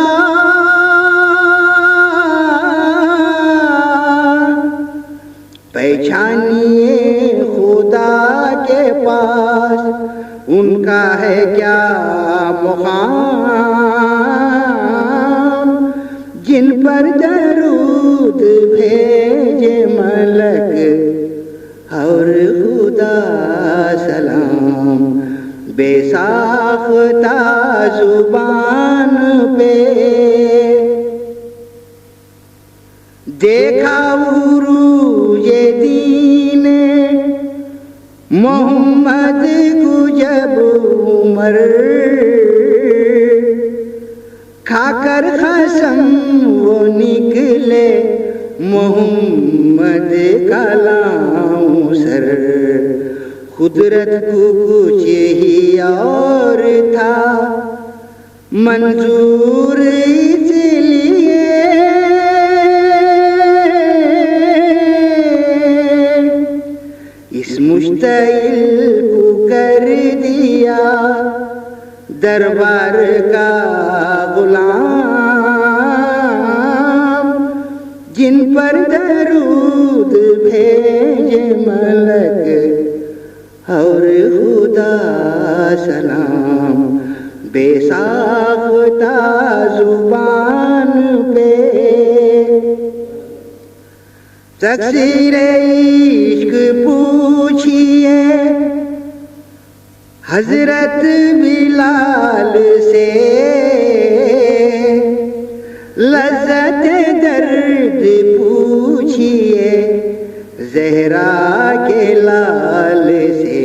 पहचानिए खुदा के पास उनका है क्या मुकाम। जिन पर दरूद भेजे मलक और खुदा सलाम। बेसाख्ता जुबान पे देखा उरूजे दीने मोहम्मद को जब उमर, खाकर कसम वो निकले मोहम्मद का लाऊं सर। कुदरत को कुछ ही और था मंजूर इसलिए इस मुश्ताइल को कर दिया दरबार का गुलाम। जिन पर दरूद भेजे मलक और खुदा सलाम। बेसाख्ता जुबान पे तकसीरे इश्क पूछिए हजरत बिलाल से। लज़्ज़त दर्द पूछिए ज़हरा के लाल से।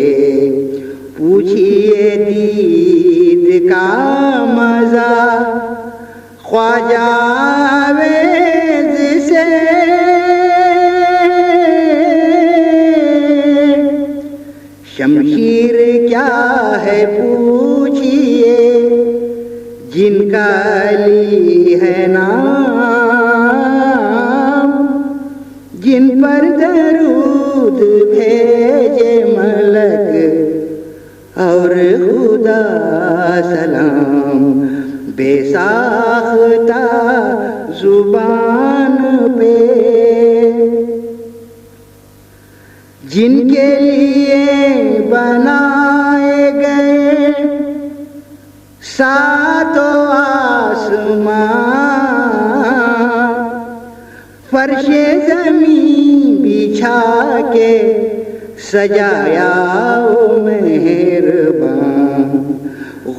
पूछिए दीद का मज़ा ख्वाजा आवेज़ से। शमशीर क्या है पूछिए जिनका अली है नाम। जिन पर दरूद भेजे मलक और खुदा सलाम। बेसाख्ता जुबान पे जिनके लिए बनाए गए सातों आसमां, फर्शे ज़मीं बिछा के सजाया ओ मेहरबान।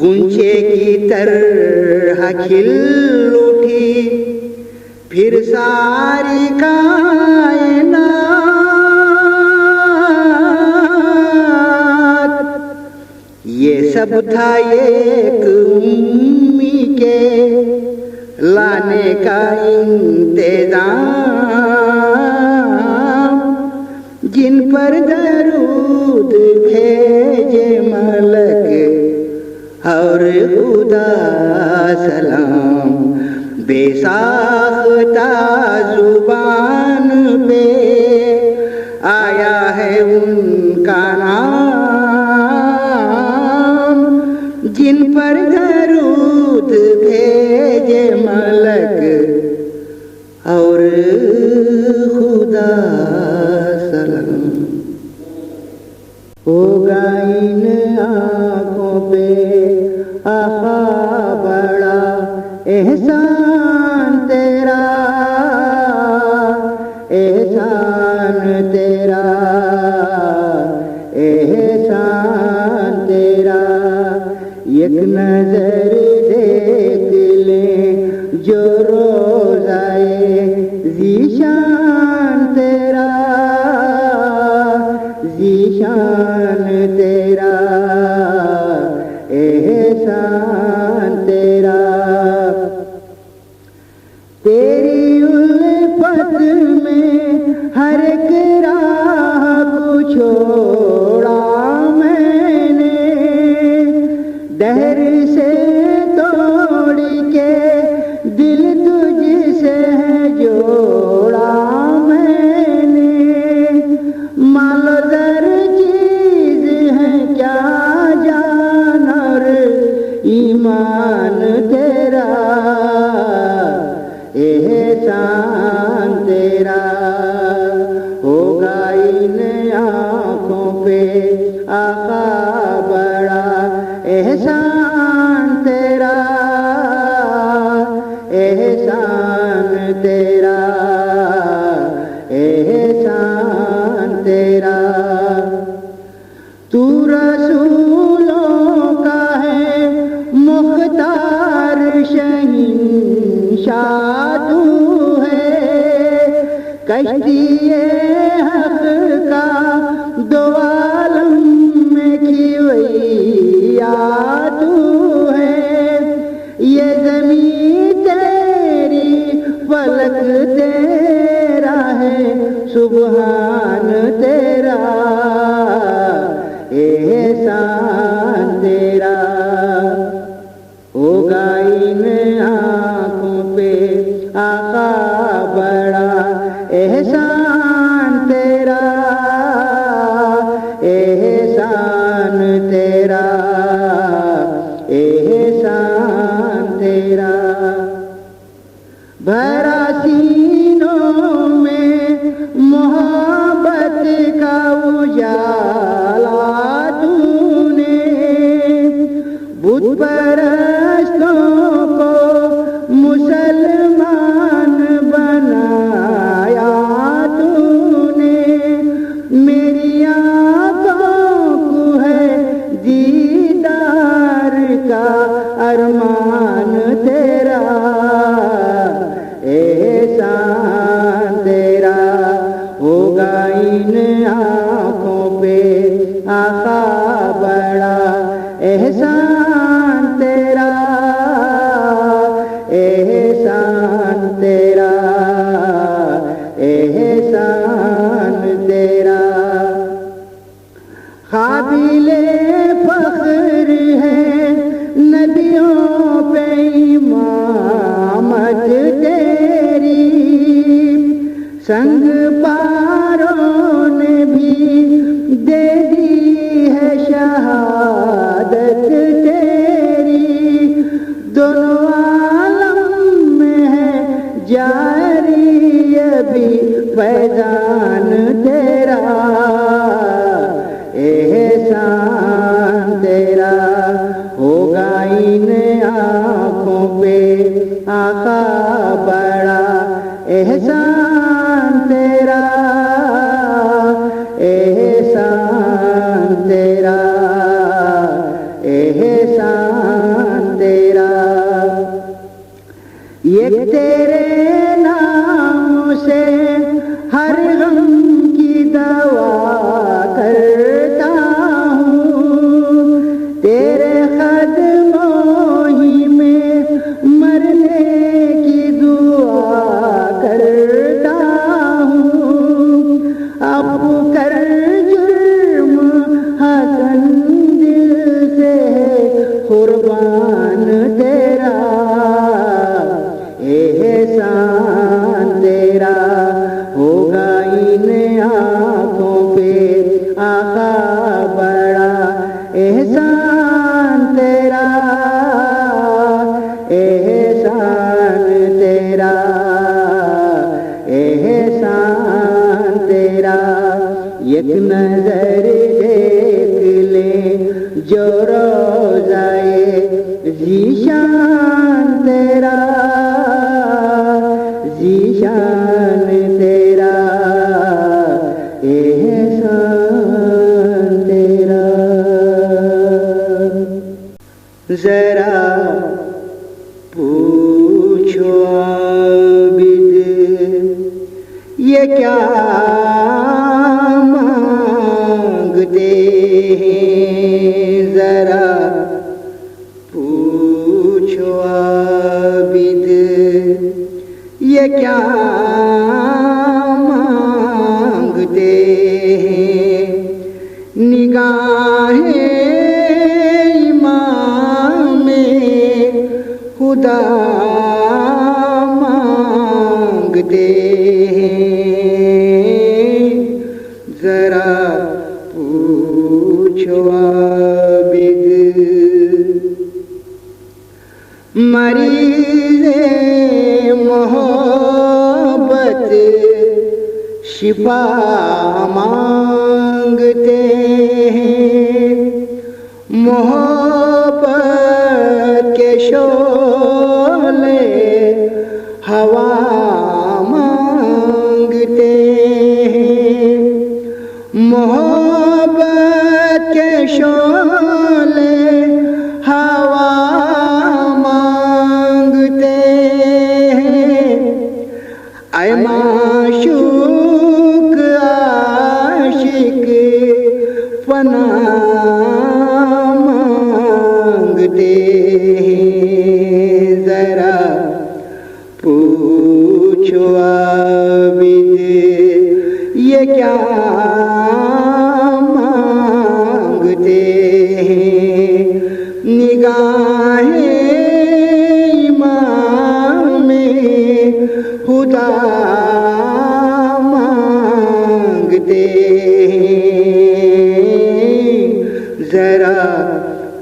गुंचे की तरह खिल उठी फिर सारी कायनात। सब था एक उम्मी के लाने का इंतजाम, जिन पर दरूद भेजे मलक और खुदा सलाम, बेसाख्ता जुबान पे आया है उनका नाम, जिन पर दरूद भेजे मलक और खुदा सलाम। होगा इन आँखों पे आका बड़ा एहसान तेरा, एहसान तेरा, एहसान तेरा। एक नजर देख ले जो रोज़ाए ज़ीशान तेरा, ज़ीशान तेरा, एहसान तेरा। तेरी उल्फत में हर एक राह को छोड़ा मैंने, दहर से तोड़ के दिल तुझसे है जोड़ा मैंने। मालो दर चीज है क्या जान और ईमान तेरा, एहसान तेरा। होगा इन आँखों पे आका बड़ा एहसान तेरा, एहसान तेरा, एहसान तेरा। तू रसूलों का है मुख्तार शहींशाह तू है, कश्ती-ए हक़ का दो आलम में खिवैया तू है। ये ज़मीं तेरी फलक तेरा है, सुबहान तेरा, एहसान तेरा। होगा इन आँखों पे आका बड़ा एहसान तेरा, एहसान तेरा, एहसान तेरा। भरा सीनों में मोहब्बत का उजाला तूने, बुत परस्तों को मुसलमान बनाया तूने। मेरी आँखों को है दीदार का अरमान तेरा, एहसान तेरा। होगा इन आँखों पे आका बड़ा एहसान तेरा, एहसान तेरा, एहसान तेरा। काबिले फख्र है नदियों पे इमामत तेरी, संग पारों ने भी दे दी है शहादत तेरी। कर जुर्म हसन दिल से कुर्बान तेरा एहसान तेरा होगा इन आँखों पे आका बड़ा एहसान तेरा एहसान तेरा एहसान तेरा एक नजर देख ले जो रोज़ाए ज़ीशान तेरा ज़ीशान तेरा एहसान तेरा जरा पूछो आबिद ये क्या मांगते हैं जरा पूछो आबिद ये क्या मांगते हैं निगाहें खुदा मांगते हैं जरा पूछो आबिद मरीज़े मोहब्बत शिफा मांगते हैं मोहब्बत के शोले हवा मांगते हैं मोहब्बत के शोले हवा मांगते हैं ऐ माशूक आशिक फना मांगते हैं जरा पूछो आबिद ये क्या मांगते हैं निगाहें इमाम खुदा मांगते हैं जरा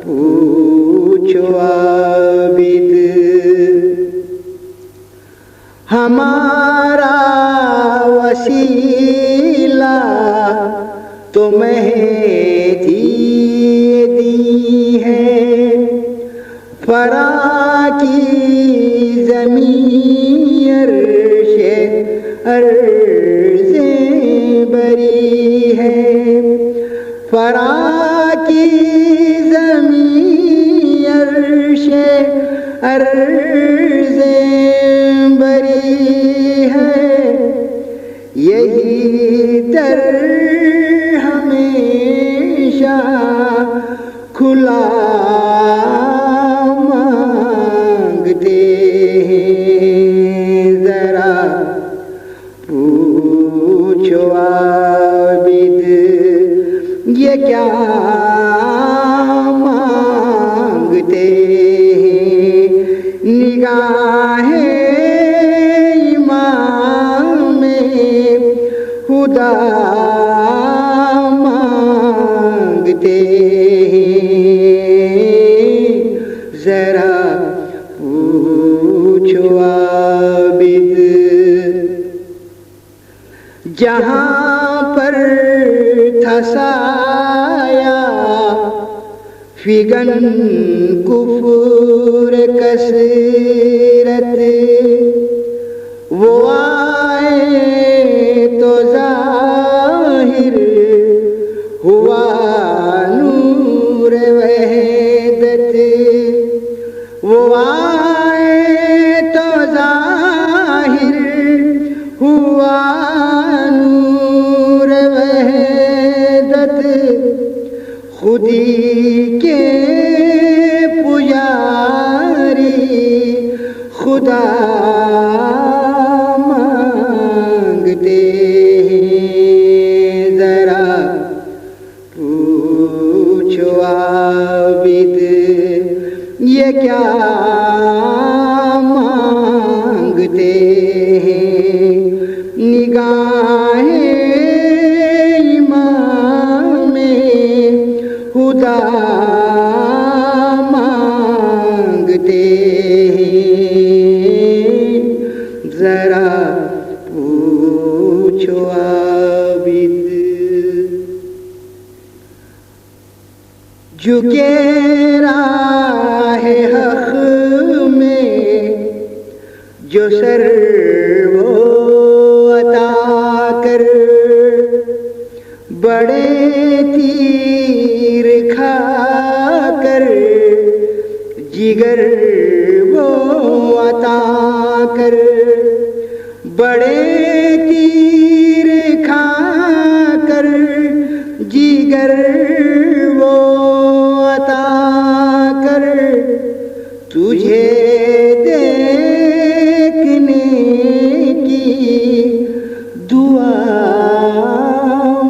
पूछो आबिद हमारा वसीला तो मेहदी दी है फरा की ज़मीं अर्ज़े बरी है फरा की ज़मीं अर्ज़े बरी है यही दर हमेशा खुला मांगते हैं जरा पूछो आबिद ये क्या मांगते हैं निगाहें इमाम खुदा मांगते हैं जरा पूछो आबिद जहाँ पर था साया फिगन कुफुर कसरत वो आए तो जाहिर हुआ नूर वहदत वो आए तो जाहिर हुआ नूर वहदत खुदी के पुजारी खुदा मांगते हैं खुदा मांगते हैं, जरा पूछो आबिद। झुके राहे हक में जो सर वो अता कर, बड़े तीर खाकर जिगर वो अता कर, बड़े तीर खाकर जिगर वो अता कर, तुझे देखने की दुआ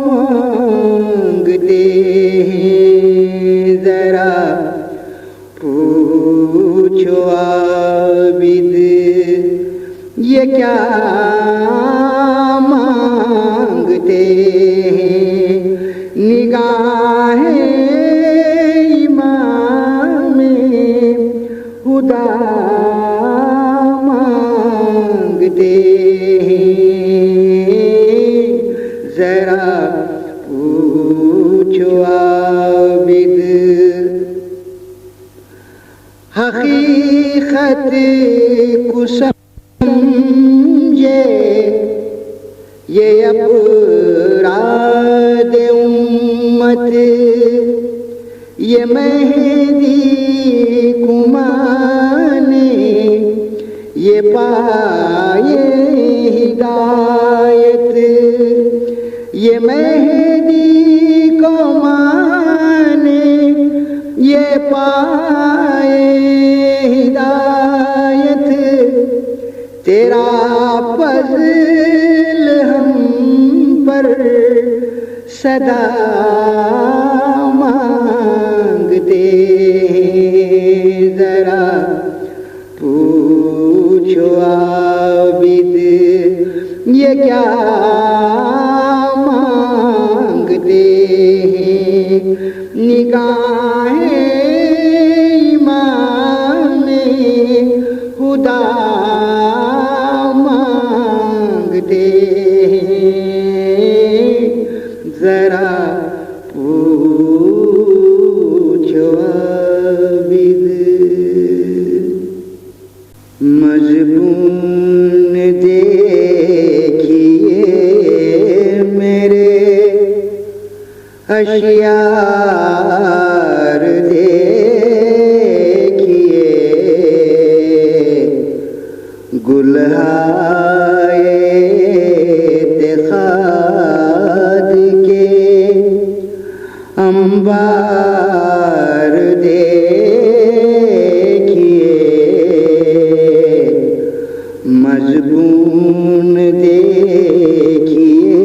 मांगते हैं, जरा पूछो आबिद ये क्या मांगते हैं। निगाहें इमाम खुदा मांगते हैं, जरा पूछो आबिद। हकीकत को समझे ये अपराध उम्मत, ये मेहदी को माने ये पाए हिदायत, ये मेहदी को माने ये पाए हिदायत। तेरा फज़ल हम पर सदा मांगते हैं, जरा पूछो आबिद ये क्या मांगते हैं। निगाहें इमाम खुदा मांगते हैं, जरा पूछो आबिद। मजबून देखिए मेरे अशियार देखिए, गुलहाए इत्तेखाद के अंबार देखिए, मजबून देखिए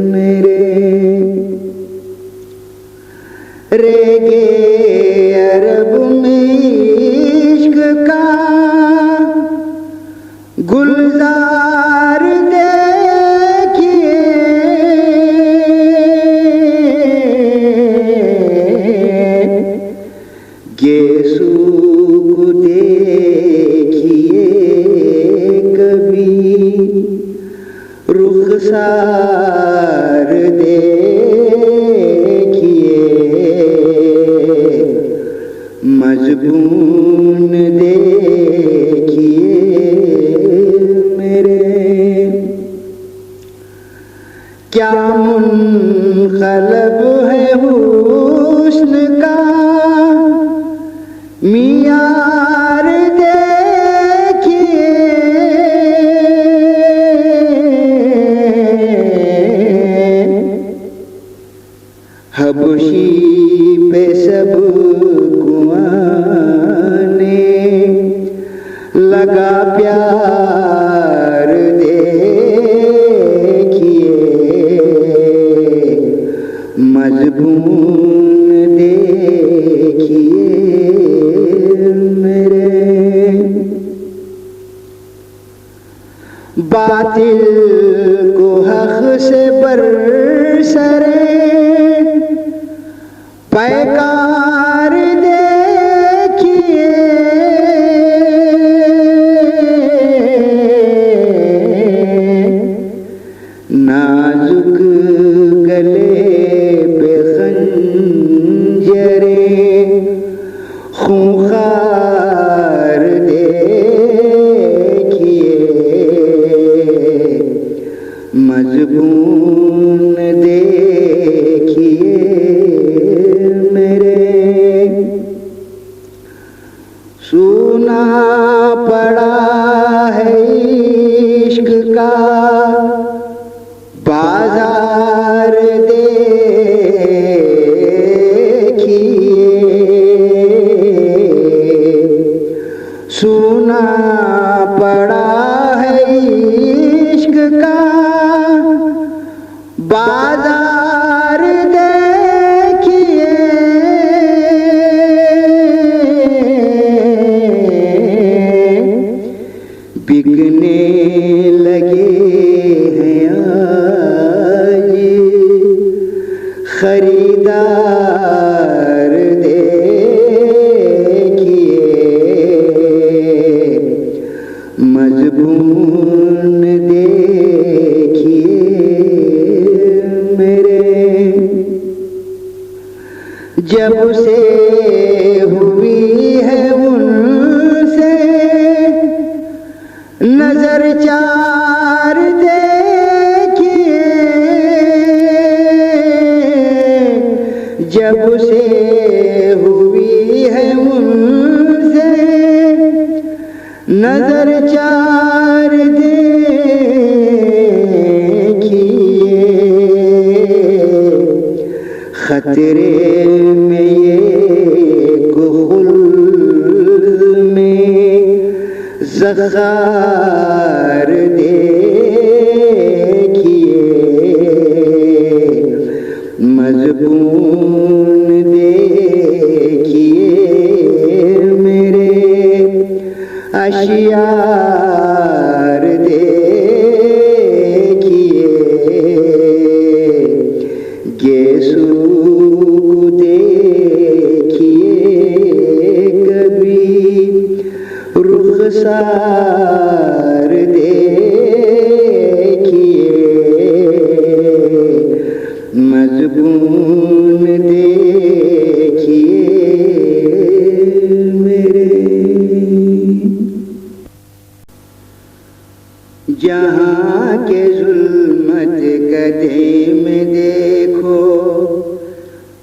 मेरे। रेगे अरब में इश्क का गुलजार देखिए, गेसू को देखिए कभी, रुखसार देखिए, मजबून देखिए मेरे। क्या मुनक़लब है हुस्न का मियार देखिए, हबशी पे सब कुआने लगा प्यार देखिए, मजबून देखिए मेरे। बातिल को हक से बरसरे बाजार देखिए बिकने लगे हैं आज खरीदार देखिए मजबून देखिए मेरे जब से हुई है उनसे नजर चार देखिए जब से हुई है उनसे नजर चार देखिए खतरे में ये गुल में ज़ख़ार देखिए मज़बून देखिए मेरे अशियार देखिए गेसू देखिए कभी रुखसार देखिए मजबून देखिए मेरे जहाँ के जुल्मत गधे में देखो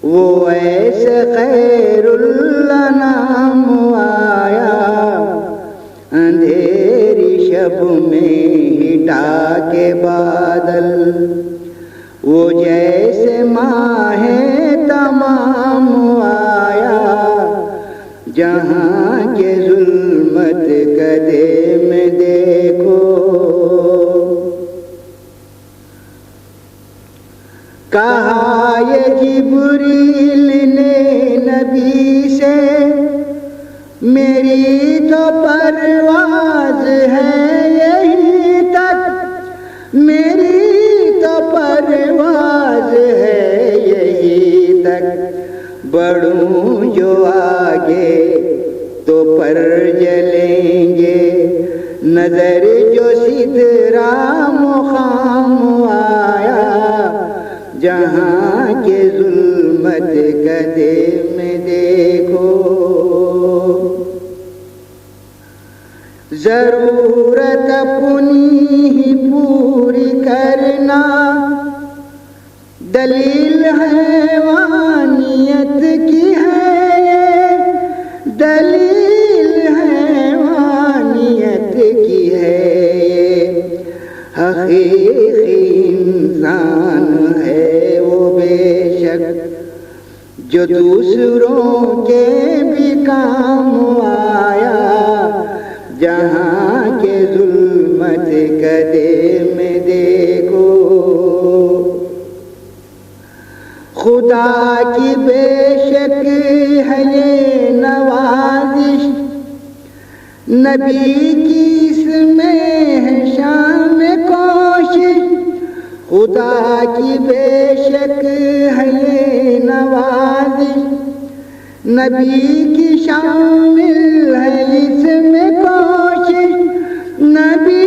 वो ऐसे खैरुल्लाह नाम आया अंधेरी शब में हिटा के बादल वो जैसे माहे तमाम आया जहाँ के जुल्मत गधे में देखो कहा ये जिब्रील ने नबी से मेरी तो परवाज़ है यहीं तक मेरी तो परवाज़ है यहीं तक बढ़ूं जो आगे तो पर जलेंगे नजर जो सिदरा मुकाम आया जहाँ के जुल्मत गधे में देखो जरूरत अपनी ही पूरी करना दलील हैवानियत की है ये दलील हैवानियत की है ये हकीकी इंसान है वो बेशक जो दूसरों के भी काम आया जहाँ के जुल्मत गधे में देखो खुदा की बेशक है ये नवाजिश नबी की इसमें है शाम कोशिश खुदा की बेशक है ये नवाजिश नबी की शामिल है इसमें कोशिश नबी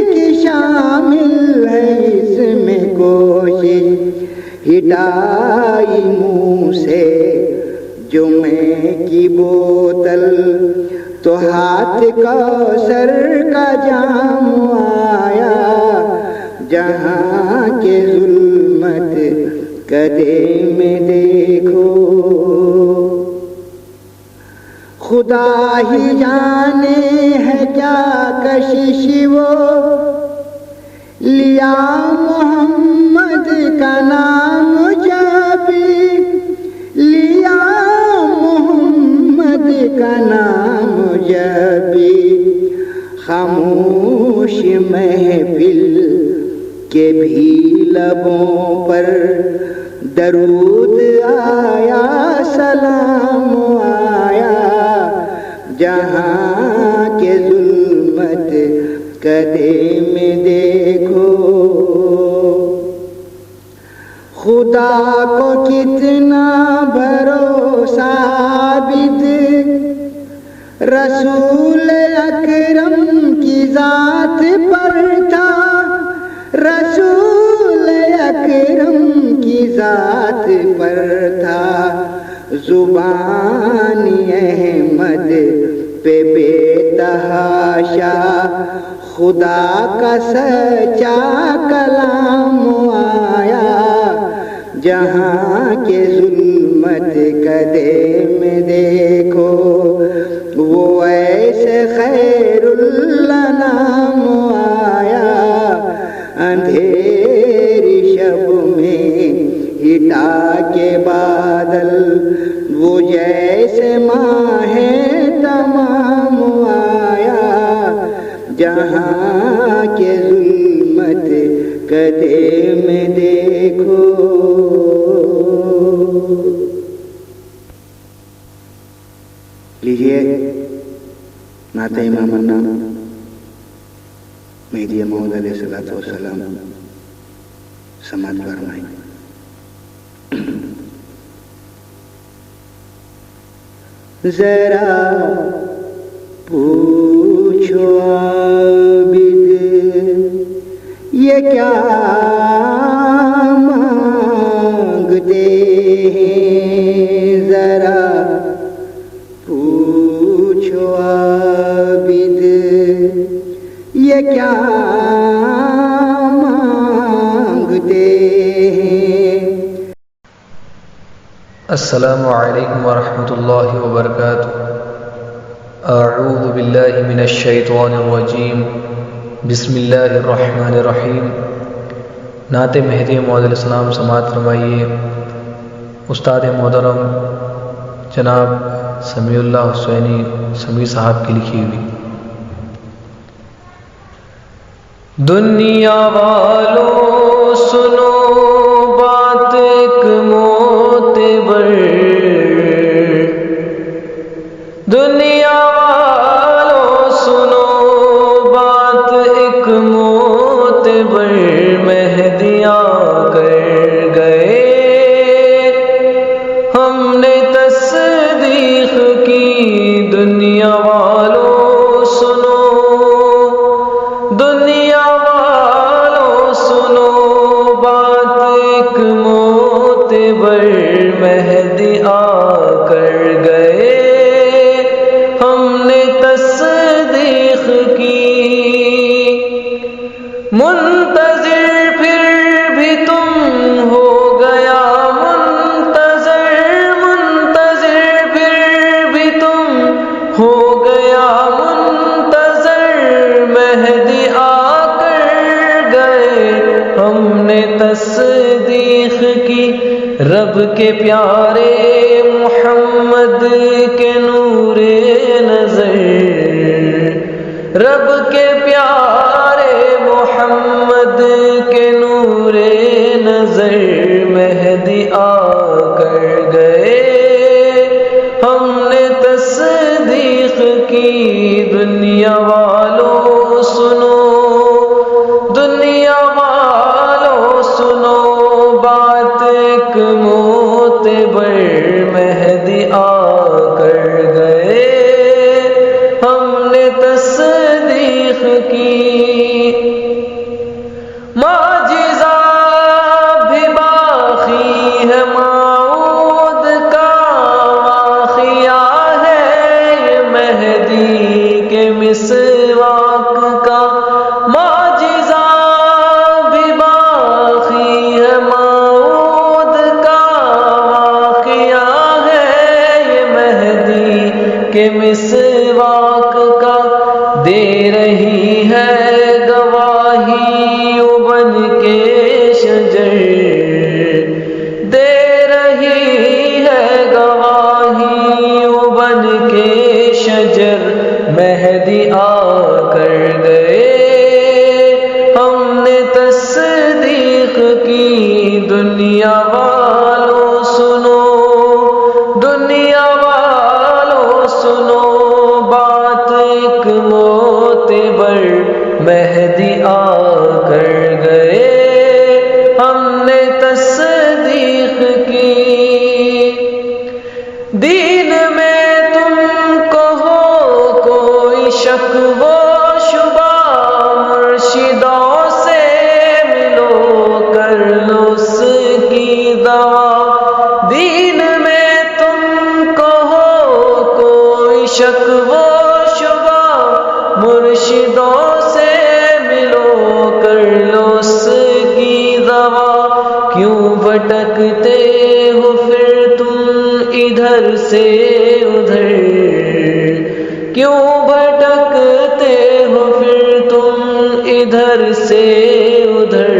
की शामिल है इसमें कोशिश हिटाई मुँह से जुमे की बोतल तो हाथ कौसर का जाम आया जहाँ के जुल्मत गधे में देखो खुदा ही जाने है क्या कशिश वो लिया मोहम्मद का नाम जाबी लिया मोहम्मद का नाम जाबी खामोश महफिल के भी लब लबों पर दरूद आया, सलाम आया, जहाँ के जुल्मत कदे में देखो। खुदा को कितना भरोसा बिद, रसूल अकरम की जात पर था, रसूल अकरम की जात पर था। जुबानी अहमद पे बेतहाशा खुदा का सच्चा कलाम आया, जहाँ के जुल्मत कदे में देखो। वो ऐसे खैरुल्लाह नाम आया, अंधेरी शब में हिटा के बादल, वो जैसे माहे तमाम आया, जहाँ के जुल्मत कदे में देखो। लीजिए नाते इमाम अन्ना मेहदी मौऊद अलैहिस्सलातु वस्सलाम समाज फरमाएं। जरा पूछो आबिद ये क्या मांगते हैं, जरा पूछो आबिद ये क्या मांगते हैं। अस्सलामु अलैकुम वरहमतुल्लाहि वबरकातुहू। अऊज़ु बिल्लाहि मिनश शैतानिर रजीम। बिस्मिल्लाहिर रहमानिर रहीम। नाते मेहदी मौऊद अलैहिस्सलाम समाअत फरमाइए। उस्ताद मोहतरम जनाब समीउल्लाह हुसैनी समी साहब की लिखी हुई। दुनिया वालों सुनो बात एक मोतबर, दुनिया वालों सुनो बात एक मोतबर, मेहदी आकर गए हमने तस्दीक की। दुनिया वालों सुनो, दुनिया वालों सुनो बात एक मोतबर, मेहदी आकर गए हमने तस्दीक की। मुंतज़िर फिर भी तुम हो गया मुंतज़िर, मुंतज़िर फिर भी तुम हो गया मुंतज़िर, मेहदी आकर गए हमने तस्दीक की। रब के प्यारे मोहम्मद के नूरे नज़र, रब के प्यारे मोहम्मद के नूरे नज़र, मेहदी आकर गए हमने तस्दीक की। दुनिया वालों सुनो, दुनिया वालों सुनो बात एक मोतबर, मेहदी आकर गए हमने तस्दीक की। माजिज़ा भी बाकी है मऊद का वाक़िया है, ये मेहदी के मिसवाक का। माजिज़ा भी बाकी है मऊद का वाक़िया है, ये मेहदी के मिसवाक का। दे रही है गवाही ओ बन के शजर, दे रही है गवाही ओ बन के शजर, मेहदी आकर गए हमने तस्दीक की। दुनिया वालों सुनो, दुनिया वालों सुनो, बात एक मोतेबर मेहदी आकर गए, हमने तस्दीक की। दीन में तुमको हो कोई शक वो शुबा, मुर्शिदों से मिलो कर लो उसकी दवा। दीन में तुमको हो कोई शक वो शुबा, मुर्शिदों से मिलो कर लो उसकी दवा। क्यों भटकते हो फिर तुम इधर से उधर, क्यों भटकते हो फिर तुम इधर से उधर,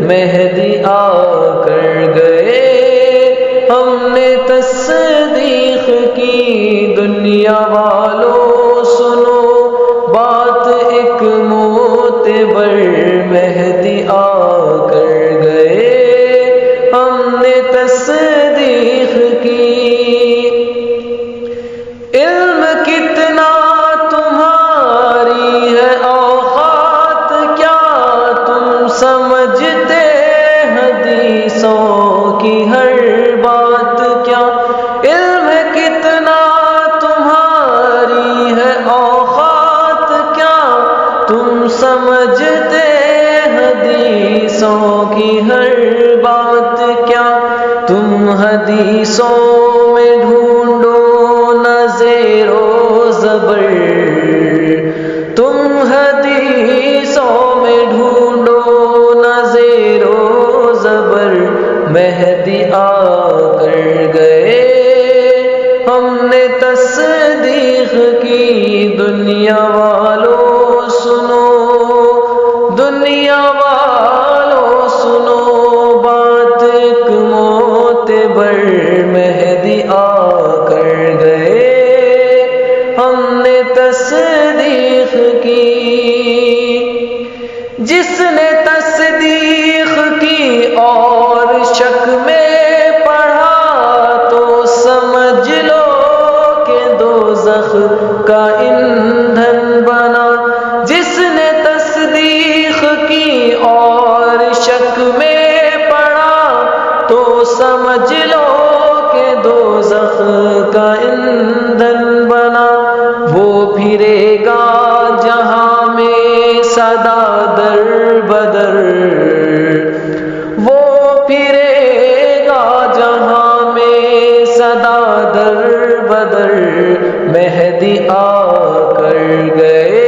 मेहदी आकर गए, हमने तस्दीक की। दुनिया वालों सुनो, बात एक मोतेबर मेहदी आकर गए, हमने तस्दीक की। इल्म कितना तुम्हारी है औकात क्या, तुम समझते हदीसों की हर बात क्या। इल्म कितना तुम्हारी है औकात क्या, तुम समझते हदीसों की हर बात क्या। तुम हदीसों में ढूंढो नज़ेरो ज़बर, तुम हदीसों में ढूंढो नज़ेरो ज़बर, मेहदी आकर गए, हमने तस्दीक की। दुनिया वालों सुनो, दुनिया वालों सुनो, बात एक मोतेबर मेहदी आकर गए, हमने तस्दीक की। जिसने तस्दीक की और शक में पढ़ा, तो समझ लो कि दोज़ख का ईंधन बना। जिसने तस्दीक की और शक में पढ़ा, तो समझ लो कि दोज़ख का ईंधन बना। वो फिरेगा जहां में सदा दर बदर, वो फिरेगा जहां में सदा दर बदर, मेहदी आकर गए,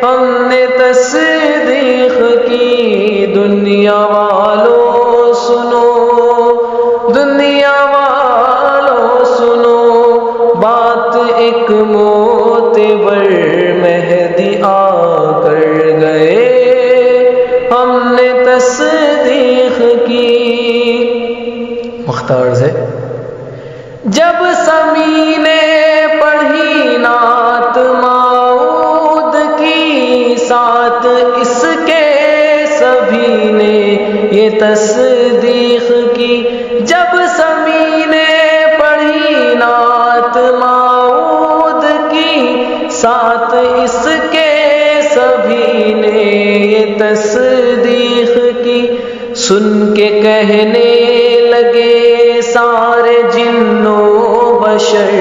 हमने तस्दीक की। दुनिया वालों सुनो, दुनिया वालों सुनो, बात एक मोतेबर मेहदी आकर गए, हमने तस्दीक की। मुख्तार से जब समी ने पढ़ी नात माऊद की, साथ इसके सभी ने ये तस्दीक की। जब समी ने पढ़ी नात माऊद की, साथ इसके सभी ने ये तस्दीक की। सुन के कहने लगे सारे जिन्नो बशर,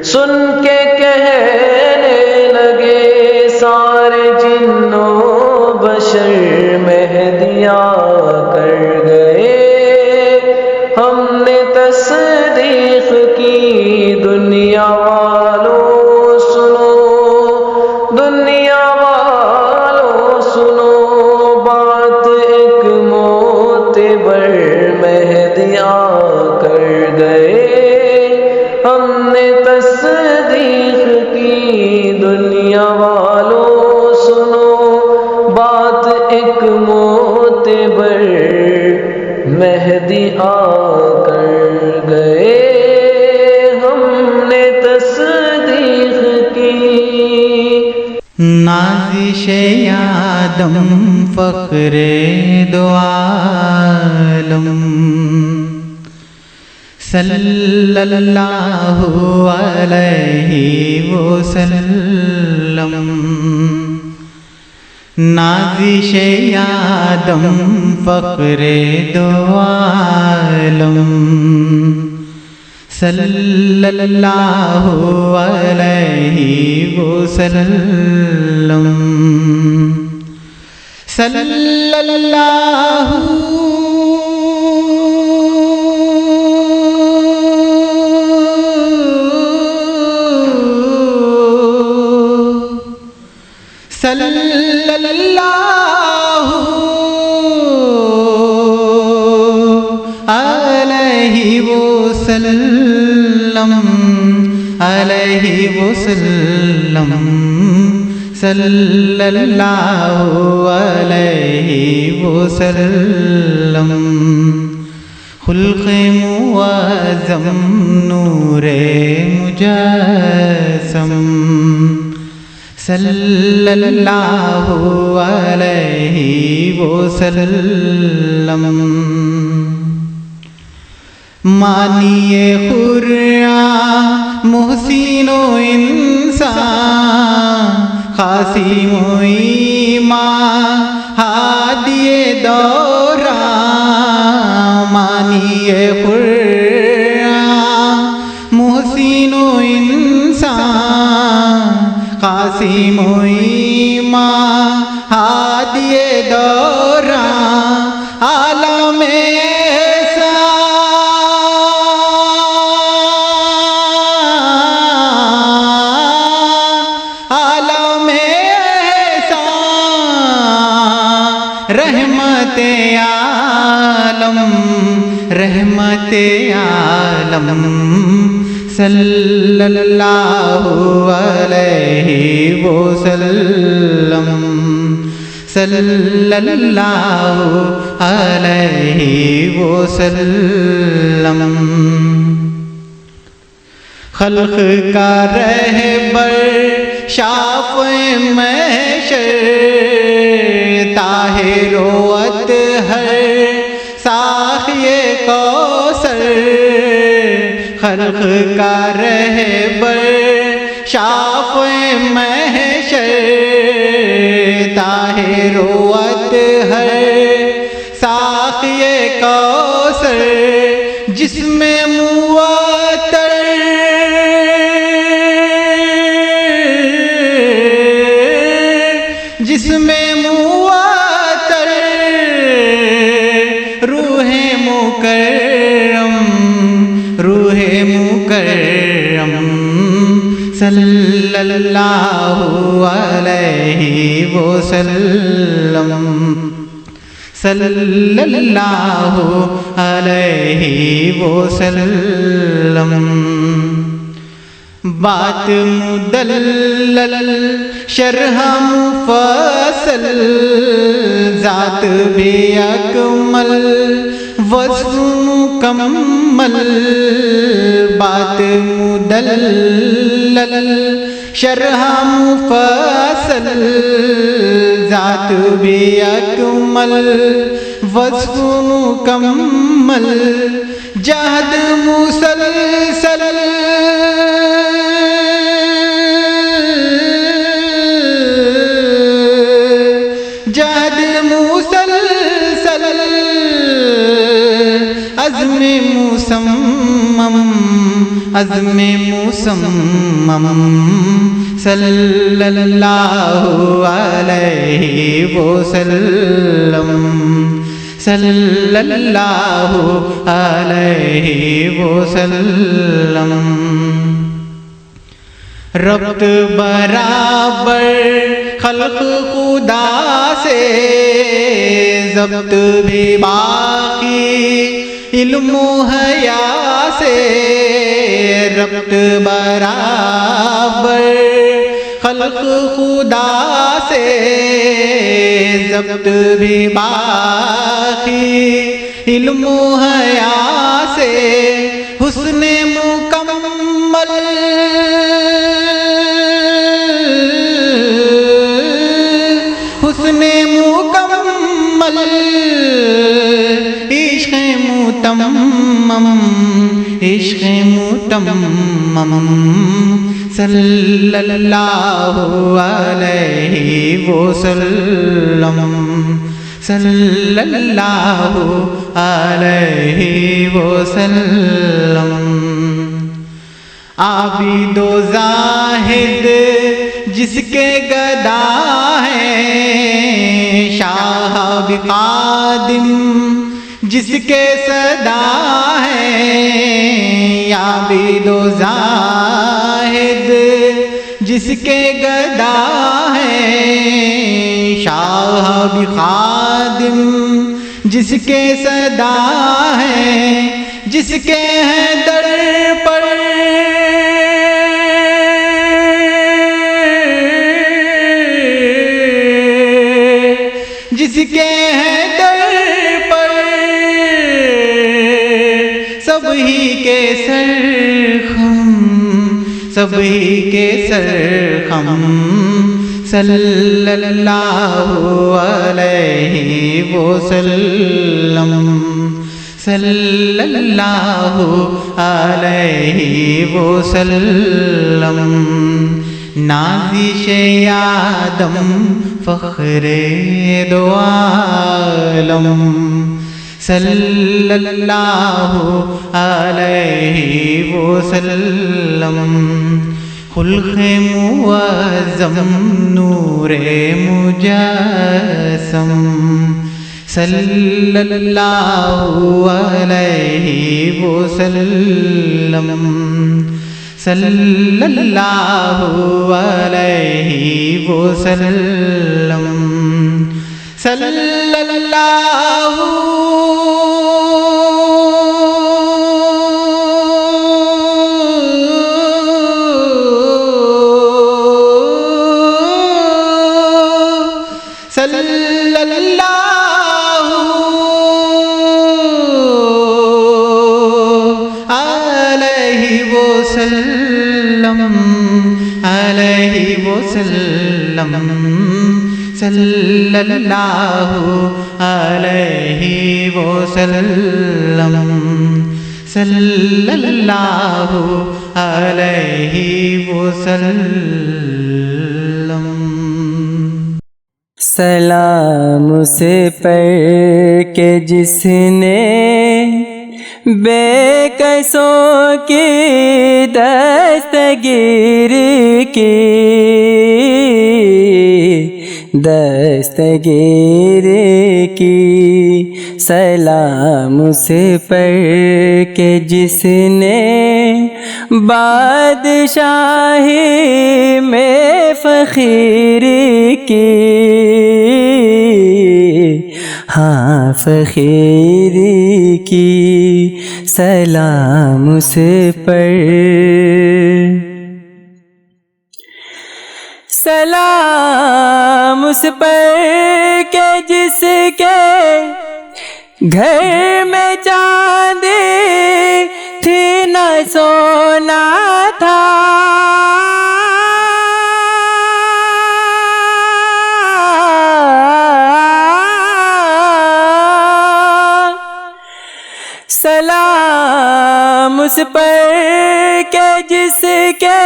सुन के कहने लगे सारे जिन्नो बशर, मेहदी आकर गए, हमने तस्दीक की। दुनिया वालों सुनो, दुनिया वालों सुनो, बात एक मोतेबर मेहदी आकर गए, हमने तस्दीक की। दुनिया वालों सुनो, बात एक मोतेबर मेहदी आकर गए, हमने तस्दीक की। नाजिश आदम फ़ख्रे दो आलम सल्लल्लाहु अलैहि वसल्लम नाजिश आदम फ़ख्रे दो आलम सल्लल्लाहु अलैहि वसल्लम सल्लल्लाहु सल्लल्लाहु अलैहि वसल्लम अलैहि वसल्लम सल्लल्लाहु अलैहि वसल्लम खुल्क़े मुअज़्ज़म नूरे मुजस्सम सल्लल्लाहु अलैहि वसल्लम मानिए खुर्रा मुहसिनो इंसान खासिमो ईमान हादिए दौरा मानिए खुर्रा मुहसिनो इंसान खासिमो ईमान हादिए दौरा आलम रहमते आलम सल्लल्लाहु अलैहि वसल्लम सल्लल्लाहु अलैहि वसल्लम खल्क़ का रहबर शाफ़े महशर ताहिरो अतहर साख़िए कौसर खल्क़ का रहबर शाफ़े महशर ताहिरो अतहर साख़िए कौसर जिसमें मुअत्तर जिसमें मुअत्तर रूहे मुकर्रम सल्लल्लाहु अलैहि वसल्लम सल्लल्लाहु अलैहि वसल्लम बात मुदल्लल शरह मुफस्सल ज़ात भी अकमल वस्फ़ मुकम्मल बात मुदल्लल शरह मुफस्सल ज़ात भी अकमल वस्फ़ मुकम्मल जहद मुसलसल जहद मुसलसल अज़्म मुसम्मम सल्लल्लाहु अलैहि वसल्लम सल्लल्लाहु अलैहि वसल्लम रब्त बराबर खल्क़ खुदा से ज़ब्त भी बाकी इल्म हया से रब्त बराबर खल्क़ खुदा से ज़ब्त भी बाकी इल्म हया से हुस्न मुकम्मल मुतम्मम इश्क़ मुतम्मम सल्लल्लाहु अलैहि वसल्लम सल्लल्लाहु अलैहि वसल्लम। आबिदो ज़ाहिद जिसके गदा है, शाह क़ादिम जिसके सदा है, आबिदो ज़ाहिद जिसके गदा है, शाह क़ादिम जिसके सदा है, जिसके हैं दर पर जिसके हैं दर पर सभी के सरखम, सभी के सरखम सल्लल्लाहु अलैहि वसल्लम सल्लल्लाहु अलैहि वसल्लम। नाज़िशे आदम फ़ख्रे दो आलम सल्लल्लाहु अलैहि वसल्लम। खुल्क़े मुअज़्ज़म नूरे मुजस्सम सल्लल्लाहु अलैहि वसल्लम सल्लल्लाहु अलैहि वसल्लम सल्लल्लाहु अलैहि वसल्लम सल्लल्लाहु अलैहि वसल्लम सल्लल्लाहु अलैहि वसल्लम। सलाम से पढ़ के जिसने बेकसों की दस्तगीरी की, दस्तगीरी की। सलाम से पढ़ के जिसने बादशाही में फ़ख़ीरी की, हाँ फ़ख़ीरी की। सलाम से पढ़ सलाम से पढ़ के जिसके घर में चांदी थी न सोना था, सलाम उस पर के जिसके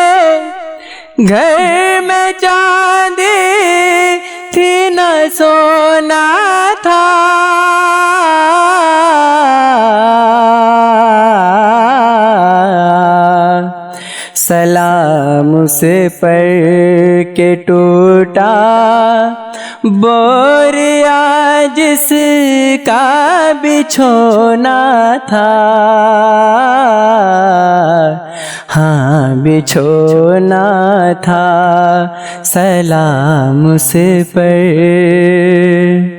घर में चांदी थी न सोना था। सलाम उसे पढ़ के टूटा बोरिया जिसका बिछोना था, हाँ बिछोना था। सलाम उसे पढ़